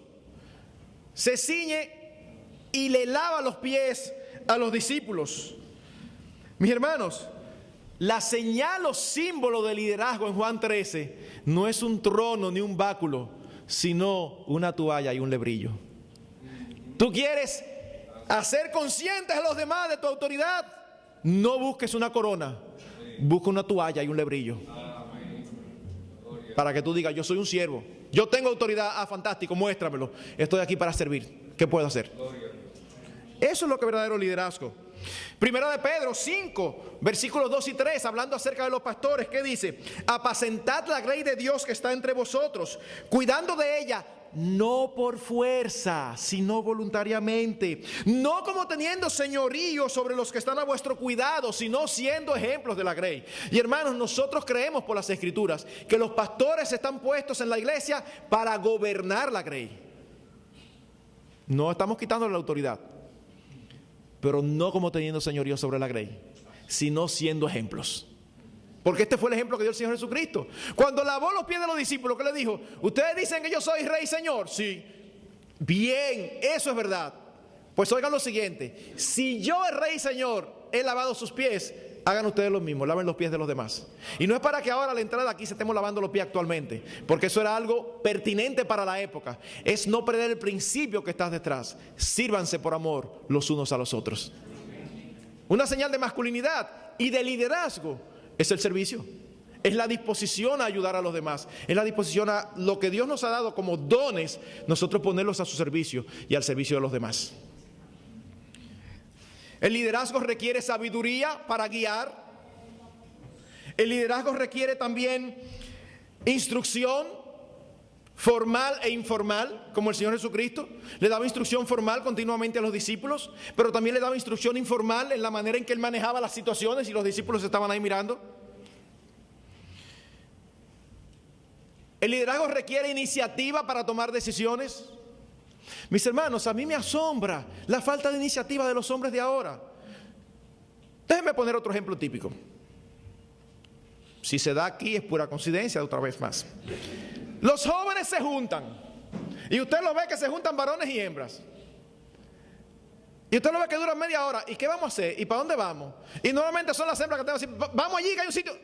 Se ciñe y le lava los pies a los discípulos. Mis hermanos, la señal o símbolo de liderazgo en Juan 13 no es un trono ni un báculo, sino una toalla y un lebrillo. ¿Tú quieres hacer conscientes a los demás de tu autoridad? No busques una corona, busca una toalla y un lebrillo. Para que tú digas, yo soy un siervo, yo tengo autoridad, fantástico, muéstramelo. Estoy aquí para servir, ¿qué puedo hacer? Eso es lo que es verdadero liderazgo. Primera de Pedro 5, versículos 2 y 3, hablando acerca de los pastores, ¿qué dice? Apacentad la grey de Dios que está entre vosotros, cuidando de ella, no por fuerza, sino voluntariamente, no como teniendo señorío sobre los que están a vuestro cuidado, sino siendo ejemplos de la grey. Y hermanos, nosotros creemos por las Escrituras que los pastores están puestos en la iglesia para gobernar la grey. No estamos quitándole la autoridad, pero no como teniendo señorío sobre la grey, sino siendo ejemplos. Porque este fue el ejemplo que dio el Señor Jesucristo. Cuando lavó los pies de los discípulos, ¿qué le dijo? ¿Ustedes dicen que yo soy rey y señor? Sí. Bien, eso es verdad. Pues oigan lo siguiente. Si yo, el rey y señor, he lavado sus pies, hagan ustedes lo mismo, laven los pies de los demás. Y no es para que ahora a la entrada aquí se estemos lavando los pies actualmente, porque eso era algo pertinente para la época. Es no perder el principio que está detrás. Sírvanse por amor los unos a los otros. Una señal de masculinidad y de liderazgo es el servicio. Es la disposición a ayudar a los demás. Es la disposición a lo que Dios nos ha dado como dones, nosotros ponerlos a su servicio y al servicio de los demás. El liderazgo requiere sabiduría para guiar. El liderazgo requiere también instrucción formal e informal, como el Señor Jesucristo. Le daba instrucción formal continuamente a los discípulos, pero también le daba instrucción informal en la manera en que Él manejaba las situaciones y los discípulos estaban ahí mirando. El liderazgo requiere iniciativa para tomar decisiones. Mis hermanos, a mí me asombra la falta de iniciativa de los hombres de ahora. Déjenme poner otro ejemplo típico. Si se da aquí es pura coincidencia, otra vez más. Los jóvenes se juntan y usted lo ve que se juntan varones y hembras. Y usted lo ve que duran media hora. ¿Y qué vamos a hacer? ¿Y para dónde vamos? Y normalmente son las hembras que tengan así, vamos allí que hay un sitio.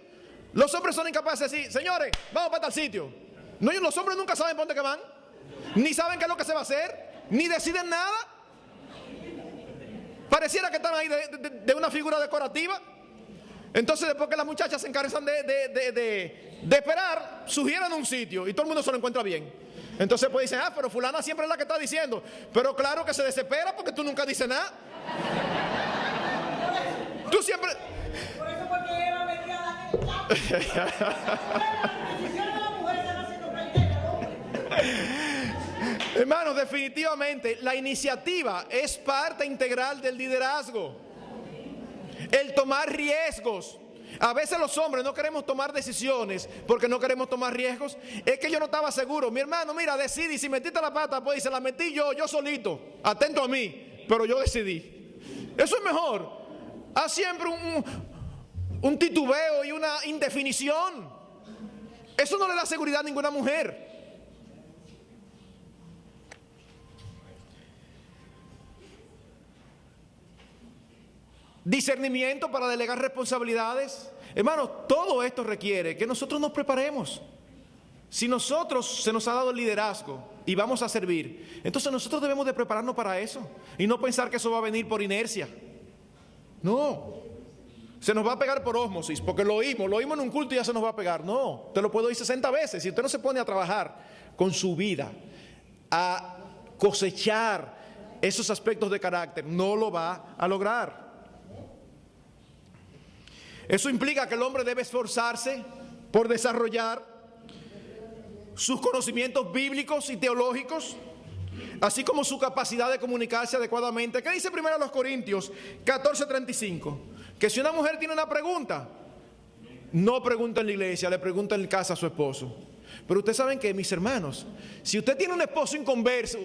Los hombres son incapaces de decir, señores, vamos para tal sitio. No, los hombres nunca saben para dónde que van, ni saben qué es lo que se va a hacer, ni deciden nada. Pareciera que están ahí de una figura decorativa. Entonces después que las muchachas se encarezan de esperar, sugieren un sitio y todo el mundo se lo encuentra bien. Entonces pues dicen, pero fulana siempre es la que está diciendo. Pero claro que se desespera porque tú nunca dices nada. Tú siempre... Por eso porque Eva metía Hermanos, definitivamente la iniciativa es parte integral del liderazgo. El tomar riesgos. A veces los hombres no queremos tomar decisiones porque no queremos tomar riesgos. Es que yo no estaba seguro. Mi hermano, mira, decidí. Si metiste la pata, pues se la metí yo solito. Atento a mí, pero yo decidí. Eso es mejor. Haz siempre un titubeo y una indefinición. Eso no le da seguridad a ninguna mujer. Discernimiento para delegar responsabilidades. Hermanos, todo esto requiere que nosotros nos preparemos. Si nosotros se nos ha dado el liderazgo y vamos a servir, entonces nosotros debemos de prepararnos para eso y no pensar que eso va a venir por inercia. No, se nos va a pegar por ósmosis, porque lo oímos en un culto y ya se nos va a pegar. No, te lo puedo oír 60 veces. Si usted no se pone a trabajar con su vida, a cosechar esos aspectos de carácter, no lo va a lograr. Eso implica que el hombre debe esforzarse por desarrollar sus conocimientos bíblicos y teológicos, así como su capacidad de comunicarse adecuadamente. ¿Qué dice 1 Corintios 14:35? Que si una mujer tiene una pregunta, no pregunta en la iglesia, le pregunta en casa a su esposo. Pero ustedes saben que, mis hermanos, si usted tiene un esposo inconverso,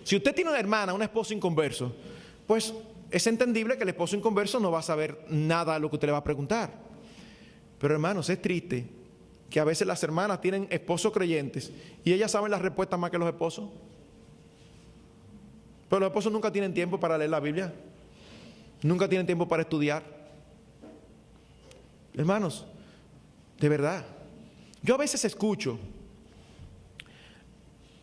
si usted tiene una hermana, un esposo inconverso, pues es entendible que el esposo inconverso no va a saber nada de lo que usted le va a preguntar. Pero hermanos, es triste que a veces las hermanas tienen esposos creyentes y ellas saben las respuestas más que los esposos. Pero los esposos nunca tienen tiempo para leer la Biblia, nunca tienen tiempo para estudiar. Hermanos, de verdad, yo a veces escucho,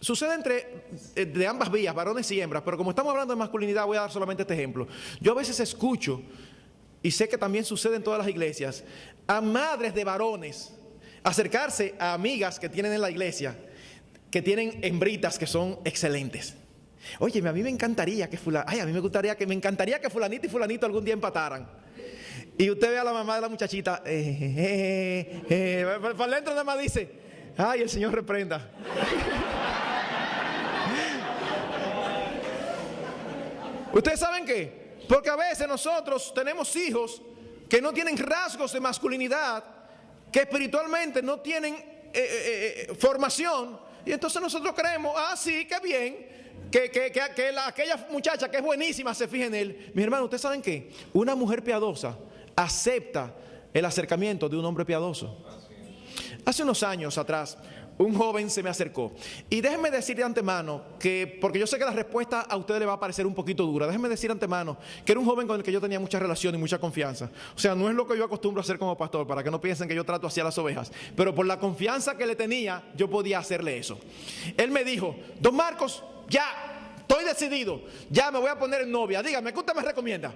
sucede de ambas vías, varones y hembras, pero como estamos hablando de masculinidad, voy a dar solamente este ejemplo. Yo a veces escucho, y sé que también sucede en todas las iglesias, a madres de varones acercarse a amigas que tienen en la iglesia, que tienen hembritas que son excelentes. Oye, a mí me encantaría que me encantaría que fulanito y fulanito algún día empataran. Y usted ve a la mamá de la muchachita, para adentro nada más dice, ay, el Señor reprenda. ¿Ustedes saben qué? Porque a veces nosotros tenemos hijos que no tienen rasgos de masculinidad, que espiritualmente no tienen formación, y entonces nosotros creemos, sí, qué bien, que aquella muchacha que es buenísima se fije en él. Mis hermanos, ¿ustedes saben qué? Una mujer piadosa acepta el acercamiento de un hombre piadoso. Hace unos años atrás, un joven se me acercó. Y déjenme decir de antemano que, porque yo sé que la respuesta a ustedes le va a parecer un poquito dura, déjenme decir de antemano que era un joven con el que yo tenía mucha relación y mucha confianza. O sea, no es lo que yo acostumbro a hacer como pastor, para que no piensen que yo trato así a las ovejas. Pero por la confianza que le tenía, yo podía hacerle eso. Él me dijo, don Marcos, ya, estoy decidido, ya me voy a poner en novia. Dígame, ¿qué usted me recomienda?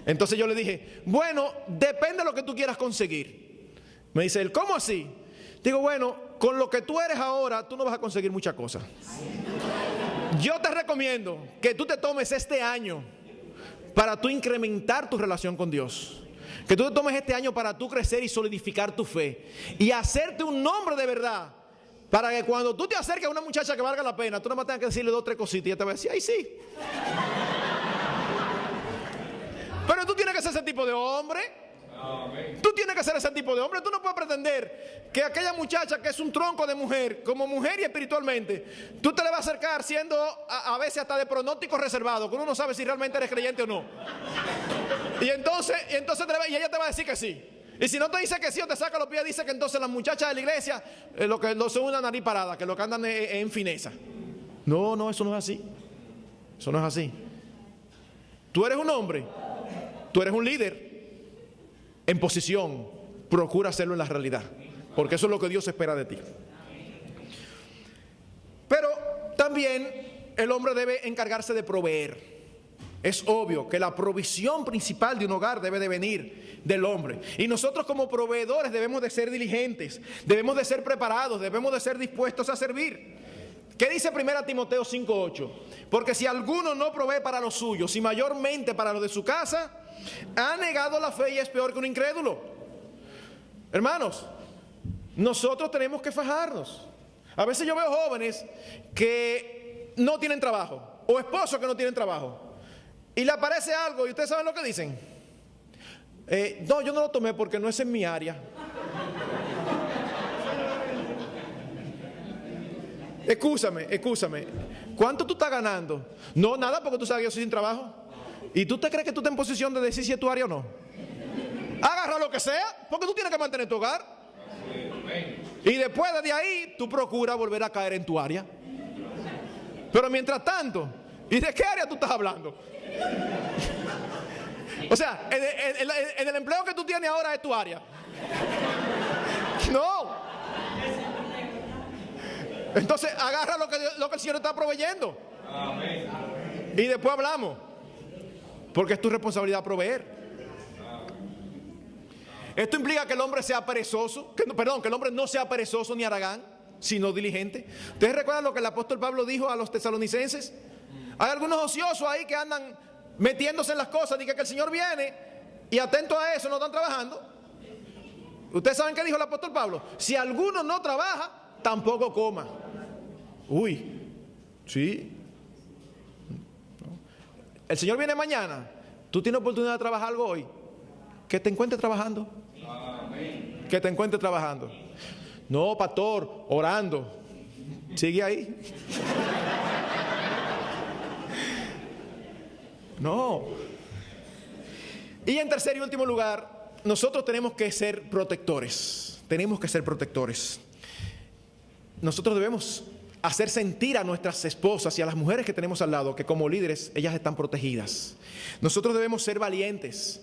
Entonces yo le dije, bueno, depende de lo que tú quieras conseguir. Me dice él, ¿cómo así? Digo, bueno, con lo que tú eres ahora, tú no vas a conseguir muchas cosas. Yo te recomiendo que tú te tomes este año para tú incrementar tu relación con Dios. Que tú te tomes este año para tú crecer y solidificar tu fe. Y hacerte un nombre de verdad. Para que cuando tú te acerques a una muchacha que valga la pena, tú no más tengas que decirle 2 o 3 cositas y ella te va a decir, ay, sí. Pero tú tienes que ser ese tipo de hombre. Tú tienes que ser ese tipo de hombre. Tú no puedes pretender que aquella muchacha que es un tronco de mujer, como mujer y espiritualmente, tú te le vas a acercar siendo a veces hasta de pronóstico reservado, que uno no sabe si realmente eres creyente o no. Y entonces y ella te va a decir que sí. Y si no te dice que sí o te saca los pies, dice que entonces las muchachas de la iglesia lo que no son una nariz parada, que lo que andan es en fineza. No, eso no es así. Eso no es así. Tú eres un hombre, tú eres un líder en posición, procura hacerlo en la realidad, porque eso es lo que Dios espera de ti. Pero también el hombre debe encargarse de proveer. Es obvio que la provisión principal de un hogar debe de venir del hombre. Y nosotros como proveedores debemos de ser diligentes, debemos de ser preparados, debemos de ser dispuestos a servir. ¿Qué dice 1 Timoteo 5:8? Porque si alguno no provee para los suyos y mayormente para los de su casa, ha negado la fe y es peor que un incrédulo. Hermanos, nosotros tenemos que fajarnos. A veces yo veo jóvenes que no tienen trabajo o esposos que no tienen trabajo y le aparece algo y ustedes saben lo que dicen. No, yo no lo tomé porque no es en mi área. Excúsame. ¿Cuánto tú estás ganando? No, nada, porque tú sabes que yo soy sin trabajo. ¿Y tú te crees que tú estás en posición de decir si es tu área o no? Agarra lo que sea, porque tú tienes que mantener tu hogar. Y después de ahí, tú procuras volver a caer en tu área. Pero mientras tanto, ¿y de qué área tú estás hablando? O sea, en el empleo que tú tienes ahora es tu área. No. Entonces agarra lo que el Señor está proveyendo. Amén. Y después hablamos. Porque es tu responsabilidad proveer. Esto implica que el hombre sea perezoso, que el hombre no sea perezoso ni haragán, sino diligente. ¿Ustedes recuerdan lo que el apóstol Pablo dijo a los tesalonicenses? Hay algunos ociosos ahí que andan metiéndose en las cosas, y que el Señor viene y atento a eso no están trabajando. Ustedes saben qué dijo el apóstol Pablo: si alguno no trabaja, tampoco coma. Uy, sí. El Señor viene mañana. Tú tienes oportunidad de trabajar algo hoy. Que te encuentres trabajando. Amén. Que te encuentres trabajando. No, pastor, orando. Sigue ahí. No. Y en tercer y último lugar, nosotros tenemos que ser protectores. Tenemos que ser protectores. Nosotros debemos hacer sentir a nuestras esposas y a las mujeres que tenemos al lado que como líderes ellas están protegidas. Nosotros debemos ser valientes.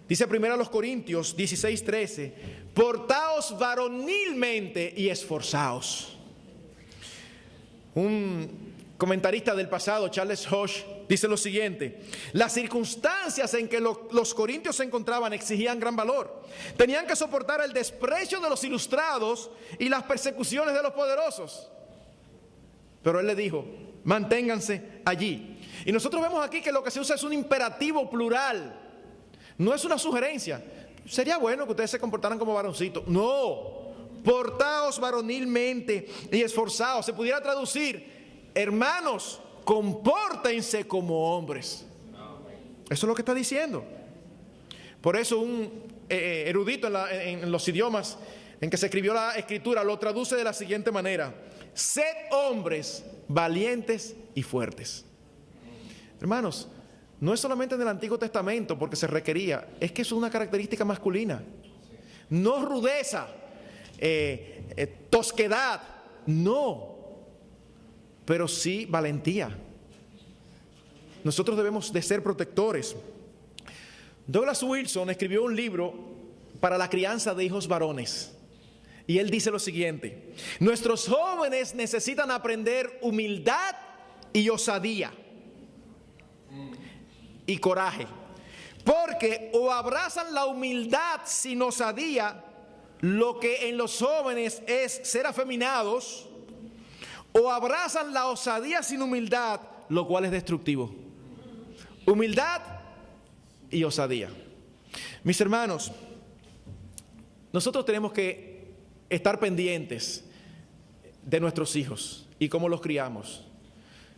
Dice 1 Corintios 16:13: portaos varonilmente y esforzaos. Un comentarista del pasado, Charles Hodge, dice lo siguiente: las circunstancias en que los corintios se encontraban exigían gran valor. Tenían que soportar el desprecio de los ilustrados y las persecuciones de los poderosos. Pero él le dijo: manténganse allí. Y nosotros vemos aquí que lo que se usa es un imperativo plural. No es una sugerencia. Sería bueno que ustedes se comportaran como varoncitos. No. Portaos varonilmente y esforzaos. Se pudiera traducir: hermanos, compórtense como hombres. Eso es lo que está diciendo. Por eso un erudito en los idiomas en que se escribió la escritura lo traduce de la siguiente manera: sed hombres valientes y fuertes. Hermanos, no es solamente en el Antiguo Testamento porque se requería, es que eso es una característica masculina. No rudeza, tosquedad, no, pero sí valentía. Nosotros debemos de ser protectores. Douglas Wilson escribió un libro para la crianza de hijos varones. Y él dice lo siguiente: nuestros jóvenes necesitan aprender humildad y osadía y coraje, porque o abrazan la humildad sin osadía, lo que en los jóvenes es ser afeminados, o abrazan la osadía sin humildad, lo cual es destructivo. Humildad y osadía. Mis hermanos, nosotros tenemos que estar pendientes de nuestros hijos y cómo los criamos.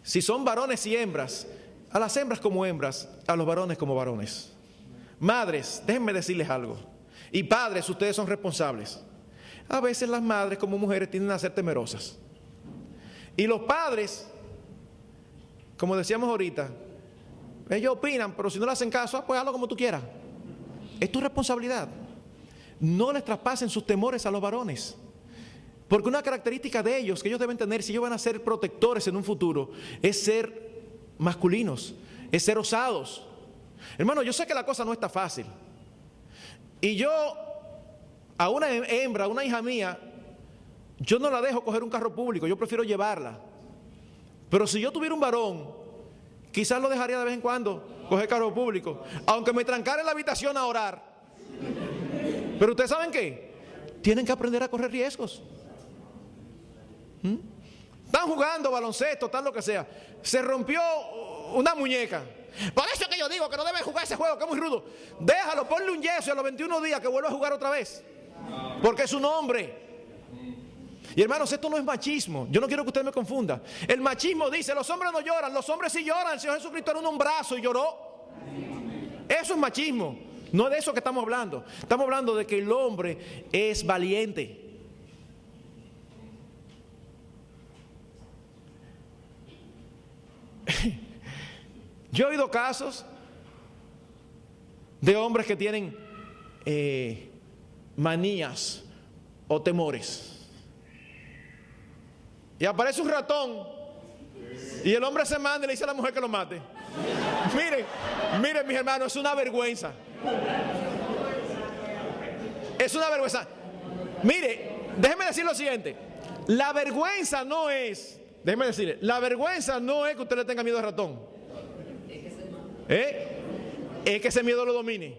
Si son varones y hembras, a las hembras como hembras, a los varones como varones. Madres, déjenme decirles algo. Y padres, ustedes son responsables. A veces las madres como mujeres tienden a ser temerosas. Y los padres, como decíamos ahorita, ellos opinan, pero si no le hacen caso, pues hazlo como tú quieras. Es tu responsabilidad. No les traspasen sus temores a los varones. Porque una característica de ellos que ellos deben tener, si ellos van a ser protectores en un futuro, es ser masculinos, es ser osados. Hermano, yo sé que la cosa no está fácil. Y yo, a una hembra, a una hija mía, yo no la dejo coger un carro público, yo prefiero llevarla. Pero si yo tuviera un varón, quizás lo dejaría de vez en cuando coger carro público, aunque me trancara en la habitación a orar. Pero ustedes saben qué, tienen que aprender a correr riesgos. Están jugando baloncesto, tal lo que sea, se rompió una muñeca. Por eso es que yo digo que no deben jugar ese juego, que es muy rudo. Déjalo, ponle un yeso y a los 21 días que vuelva a jugar otra vez, porque es un hombre. Y hermanos, esto no es machismo. Yo no quiero que usted me confunda. El machismo dice: los hombres no lloran. Los hombres sí lloran. El Señor Jesucristo era un brazo y lloró. Eso es machismo. No es de eso que estamos hablando. Estamos hablando de que el hombre es valiente. Yo he oído casos de hombres que tienen manías o temores. Y aparece un ratón y el hombre se manda y le dice a la mujer que lo mate. Miren mis hermanos, es una vergüenza. Es una vergüenza. Mire, déjeme decir lo siguiente: La vergüenza no es, déjeme decirle, la vergüenza no es que usted le tenga miedo al ratón. Es que ese miedo lo domine.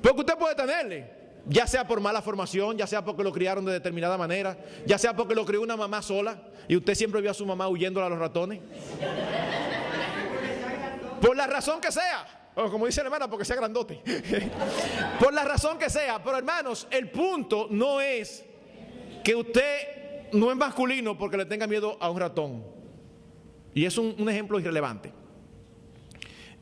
Porque usted puede tenerle, ya sea por mala formación, ya sea porque lo criaron de determinada manera, ya sea porque lo crió una mamá sola y usted siempre vio a su mamá huyéndole a los ratones. Por la razón que sea, o como dice la hermana, porque sea grandote. Por la razón que sea. Pero hermanos, el punto no es que usted no es masculino porque le tenga miedo a un ratón. Y es un ejemplo irrelevante.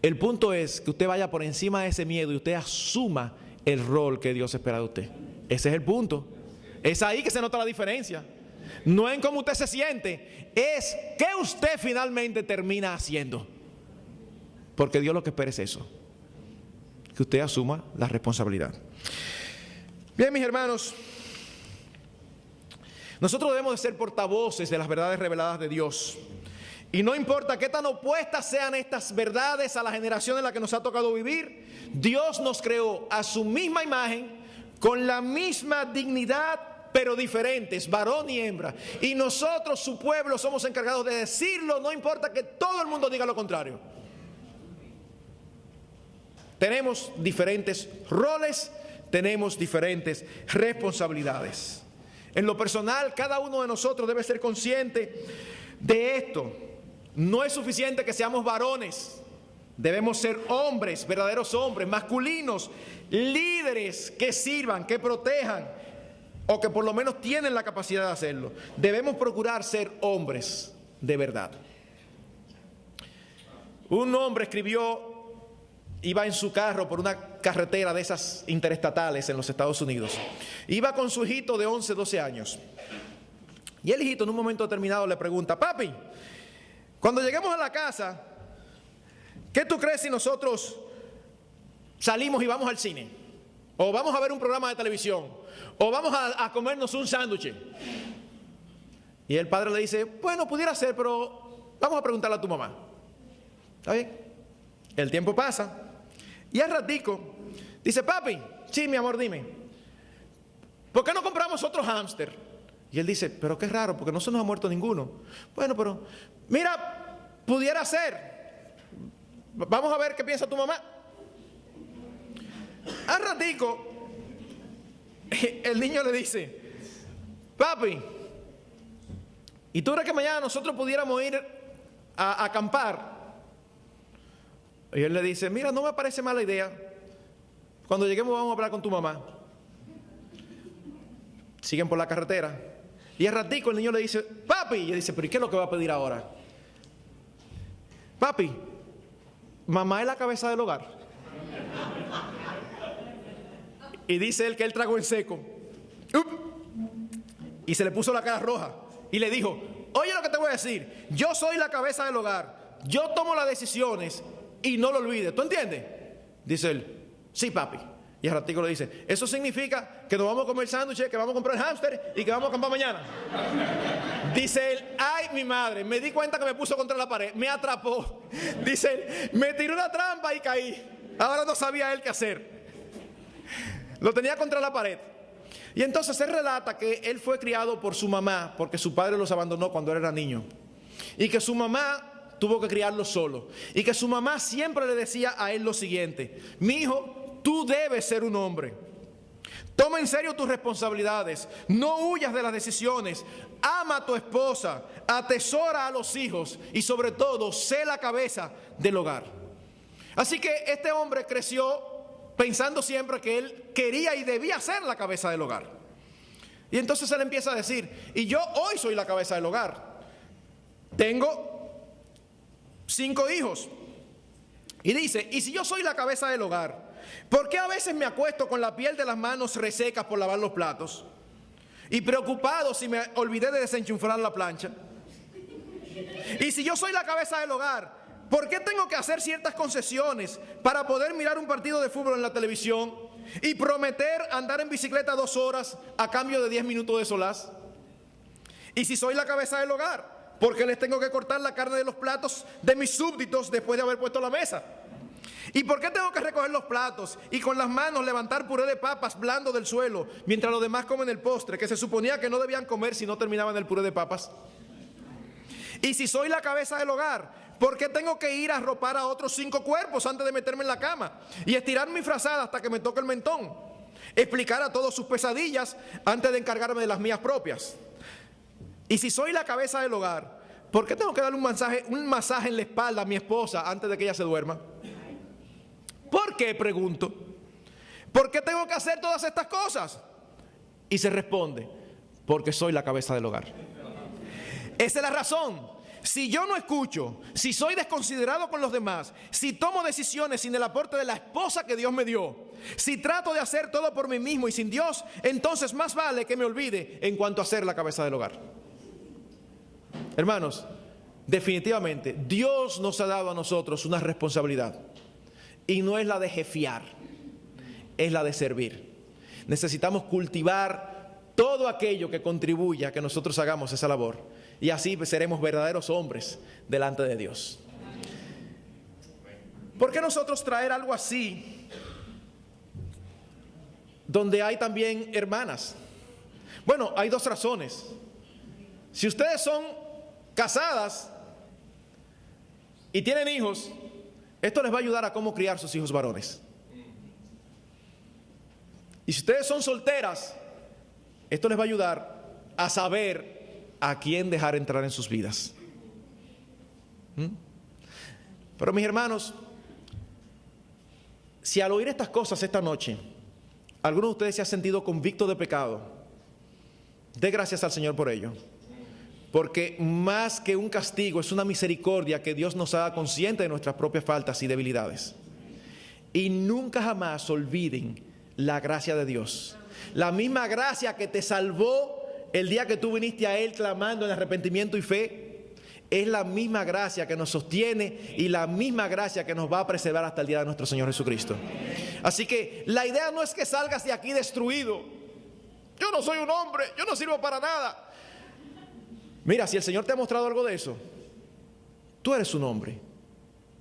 El punto es que usted vaya por encima de ese miedo y usted asuma el rol que Dios espera de usted. Ese es el punto. Es ahí que se nota la diferencia. No en cómo usted se siente, es qué usted finalmente termina haciendo. Porque Dios lo que espera es eso, que usted asuma la responsabilidad. Bien, mis hermanos, nosotros debemos de ser portavoces de las verdades reveladas de Dios. Y no importa qué tan opuestas sean estas verdades a la generación en la que nos ha tocado vivir, Dios nos creó a su misma imagen, con la misma dignidad, pero diferentes, varón y hembra. Y nosotros, su pueblo, somos encargados de decirlo, no importa que todo el mundo diga lo contrario. Tenemos diferentes roles, tenemos diferentes responsabilidades. En lo personal, cada uno de nosotros debe ser consciente de esto. No es suficiente que seamos varones, debemos ser hombres, verdaderos hombres, masculinos, líderes que sirvan, que protejan, o que por lo menos tienen la capacidad de hacerlo. Debemos procurar ser hombres de verdad. Un hombre iba en su carro por una carretera de esas interestatales en los Estados Unidos. Iba con su hijito de 11, 12 años. Y el hijito en un momento determinado le pregunta: papi, cuando lleguemos a la casa, ¿qué tú crees si nosotros salimos y vamos al cine? O vamos a ver un programa de televisión, o vamos a comernos un sándwich. Y el padre le dice: bueno, pudiera ser, pero vamos a preguntarle a tu mamá. ¿Está bien? El tiempo pasa, y al ratico dice: papi, sí, mi amor, dime, ¿por qué no compramos otro hámster? Y él dice: pero qué raro, porque no se nos ha muerto ninguno. Bueno, pero mira, pudiera ser. Vamos a ver qué piensa tu mamá. Al ratico, el niño le dice: papi, ¿y tú crees que mañana nosotros pudiéramos ir a acampar? Y él le dice: mira, no me parece mala idea. Cuando lleguemos vamos a hablar con tu mamá. Siguen por la carretera. Y al ratico el niño le dice: papi. Y él dice: pero ¿y qué es lo que va a pedir ahora? Papi, mamá es la cabeza del hogar. Y dice él que él tragó en seco. Y se le puso la cara roja. Y le dijo: oye lo que te voy a decir. Yo soy la cabeza del hogar. Yo tomo las decisiones y no lo olvides. ¿Tú entiendes? Dice él: sí, papi. Y al ratico le dice: eso significa que nos vamos a comer sándwiches, que vamos a comprar hámster y que vamos a acampar mañana. Dice él: ay, mi madre, me di cuenta que me puso contra la pared, me atrapó. Dice él: me tiró una trampa y caí. Ahora no sabía él qué hacer. Lo tenía contra la pared. Y entonces él relata que él fue criado por su mamá, porque su padre los abandonó cuando él era niño. Y que su mamá tuvo que criarlo solo. Y que su mamá siempre le decía a él lo siguiente: mi hijo, tú debes ser un hombre. Toma en serio tus responsabilidades. No huyas de las decisiones. Ama a tu esposa. Atesora a los hijos. Y sobre todo, sé la cabeza del hogar. Así que este hombre creció pensando siempre que él quería y debía ser la cabeza del hogar. Y entonces él empieza a decir: y yo hoy soy la cabeza del hogar. Tengo 5 hijos. Y dice: y si yo soy la cabeza del hogar, ¿por qué a veces me acuesto con la piel de las manos resecas por lavar los platos? Y preocupado si me olvidé de desenchufar la plancha. Y si yo soy la cabeza del hogar, ¿por qué tengo que hacer ciertas concesiones para poder mirar un partido de fútbol en la televisión y prometer andar en bicicleta 2 horas a cambio de 10 minutos de solaz? Y si soy la cabeza del hogar, ¿por qué les tengo que cortar la carne de los platos de mis súbditos después de haber puesto la mesa? ¿Y por qué tengo que recoger los platos y con las manos levantar puré de papas blando del suelo mientras los demás comen el postre, que se suponía que no debían comer si no terminaban el puré de papas? Y si soy la cabeza del hogar, ¿por qué tengo que ir a arropar a otros 5 cuerpos antes de meterme en la cama y estirar mi frazada hasta que me toque el mentón? Explicar a todos sus pesadillas antes de encargarme de las mías propias. Y si soy la cabeza del hogar, ¿por qué tengo que darle un masaje en la espalda a mi esposa antes de que ella se duerma? ¿Por qué? Pregunto. ¿Por qué tengo que hacer todas estas cosas? Y se responde, porque soy la cabeza del hogar. Esa es la razón. Si yo no escucho, si soy desconsiderado con los demás, si tomo decisiones sin el aporte de la esposa que Dios me dio, si trato de hacer todo por mí mismo y sin Dios, entonces más vale que me olvide en cuanto a ser la cabeza del hogar. Hermanos, definitivamente Dios nos ha dado a nosotros una responsabilidad. Y no es la de jefiar, es la de servir. Necesitamos cultivar todo aquello que contribuya a que nosotros hagamos esa labor. Y así seremos verdaderos hombres delante de Dios. ¿Por qué nosotros traer algo así donde hay también hermanas? Bueno, hay 2 razones. Si ustedes son casadas y tienen hijos, esto les va a ayudar a cómo criar sus hijos varones. Y si ustedes son solteras, esto les va a ayudar a saber a quién dejar entrar en sus vidas. Pero mis hermanos, si al oír estas cosas esta noche, alguno de ustedes se ha sentido convicto de pecado, dé gracias al Señor por ello. Porque más que un castigo, es una misericordia que Dios nos haga consciente de nuestras propias faltas y debilidades. Y nunca jamás olviden la gracia de Dios. La misma gracia que te salvó el día que tú viniste a Él clamando en arrepentimiento y fe, es la misma gracia que nos sostiene y la misma gracia que nos va a preservar hasta el día de nuestro Señor Jesucristo. Así que la idea no es que salgas de aquí destruido. Yo no soy un hombre, yo no sirvo para nada. Mira, si el Señor te ha mostrado algo de eso, tú eres un hombre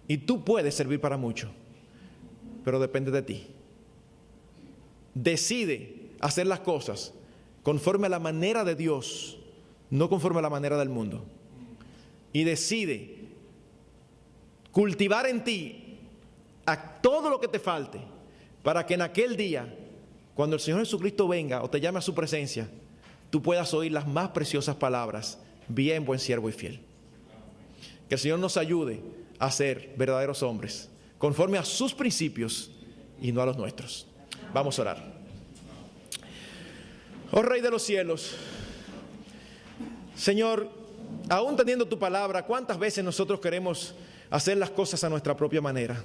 y tú puedes servir para mucho, pero depende de ti. Decide hacer las cosas conforme a la manera de Dios, no conforme a la manera del mundo. Y decide cultivar en ti a todo lo que te falte para que en aquel día, cuando el Señor Jesucristo venga o te llame a su presencia, tú puedas oír las más preciosas palabras: bien, buen siervo y fiel. Que el Señor nos ayude a ser verdaderos hombres, conforme a sus principios y no a los nuestros. Vamos a orar. Oh Rey de los cielos, Señor, aún teniendo tu palabra, ¿cuántas veces nosotros queremos hacer las cosas a nuestra propia manera?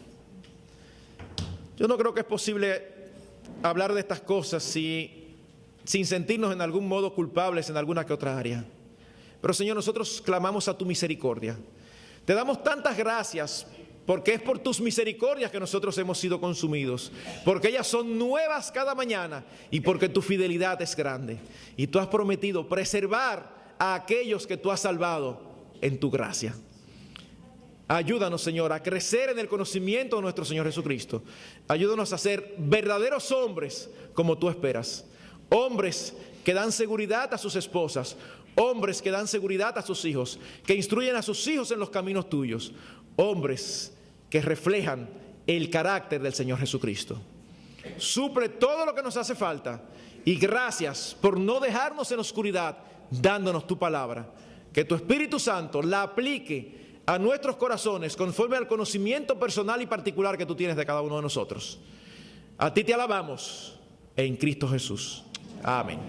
Yo no creo que es posible hablar de estas cosas sin sentirnos en algún modo culpables en alguna que otra área. Pero Señor, nosotros clamamos a tu misericordia. Te damos tantas gracias porque es por tus misericordias que nosotros hemos sido consumidos, porque ellas son nuevas cada mañana y porque tu fidelidad es grande. Y tú has prometido preservar a aquellos que tú has salvado en tu gracia. Ayúdanos, Señor, a crecer en el conocimiento de nuestro Señor Jesucristo. Ayúdanos a ser verdaderos hombres como tú esperas. Hombres que dan seguridad a sus esposas, hombres que dan seguridad a sus hijos, que instruyen a sus hijos en los caminos tuyos, hombres que reflejan el carácter del Señor Jesucristo. Suple todo lo que nos hace falta y gracias por no dejarnos en oscuridad, dándonos tu palabra. Que tu Espíritu Santo la aplique a nuestros corazones conforme al conocimiento personal y particular que tú tienes de cada uno de nosotros. A ti te alabamos en Cristo Jesús. Amén.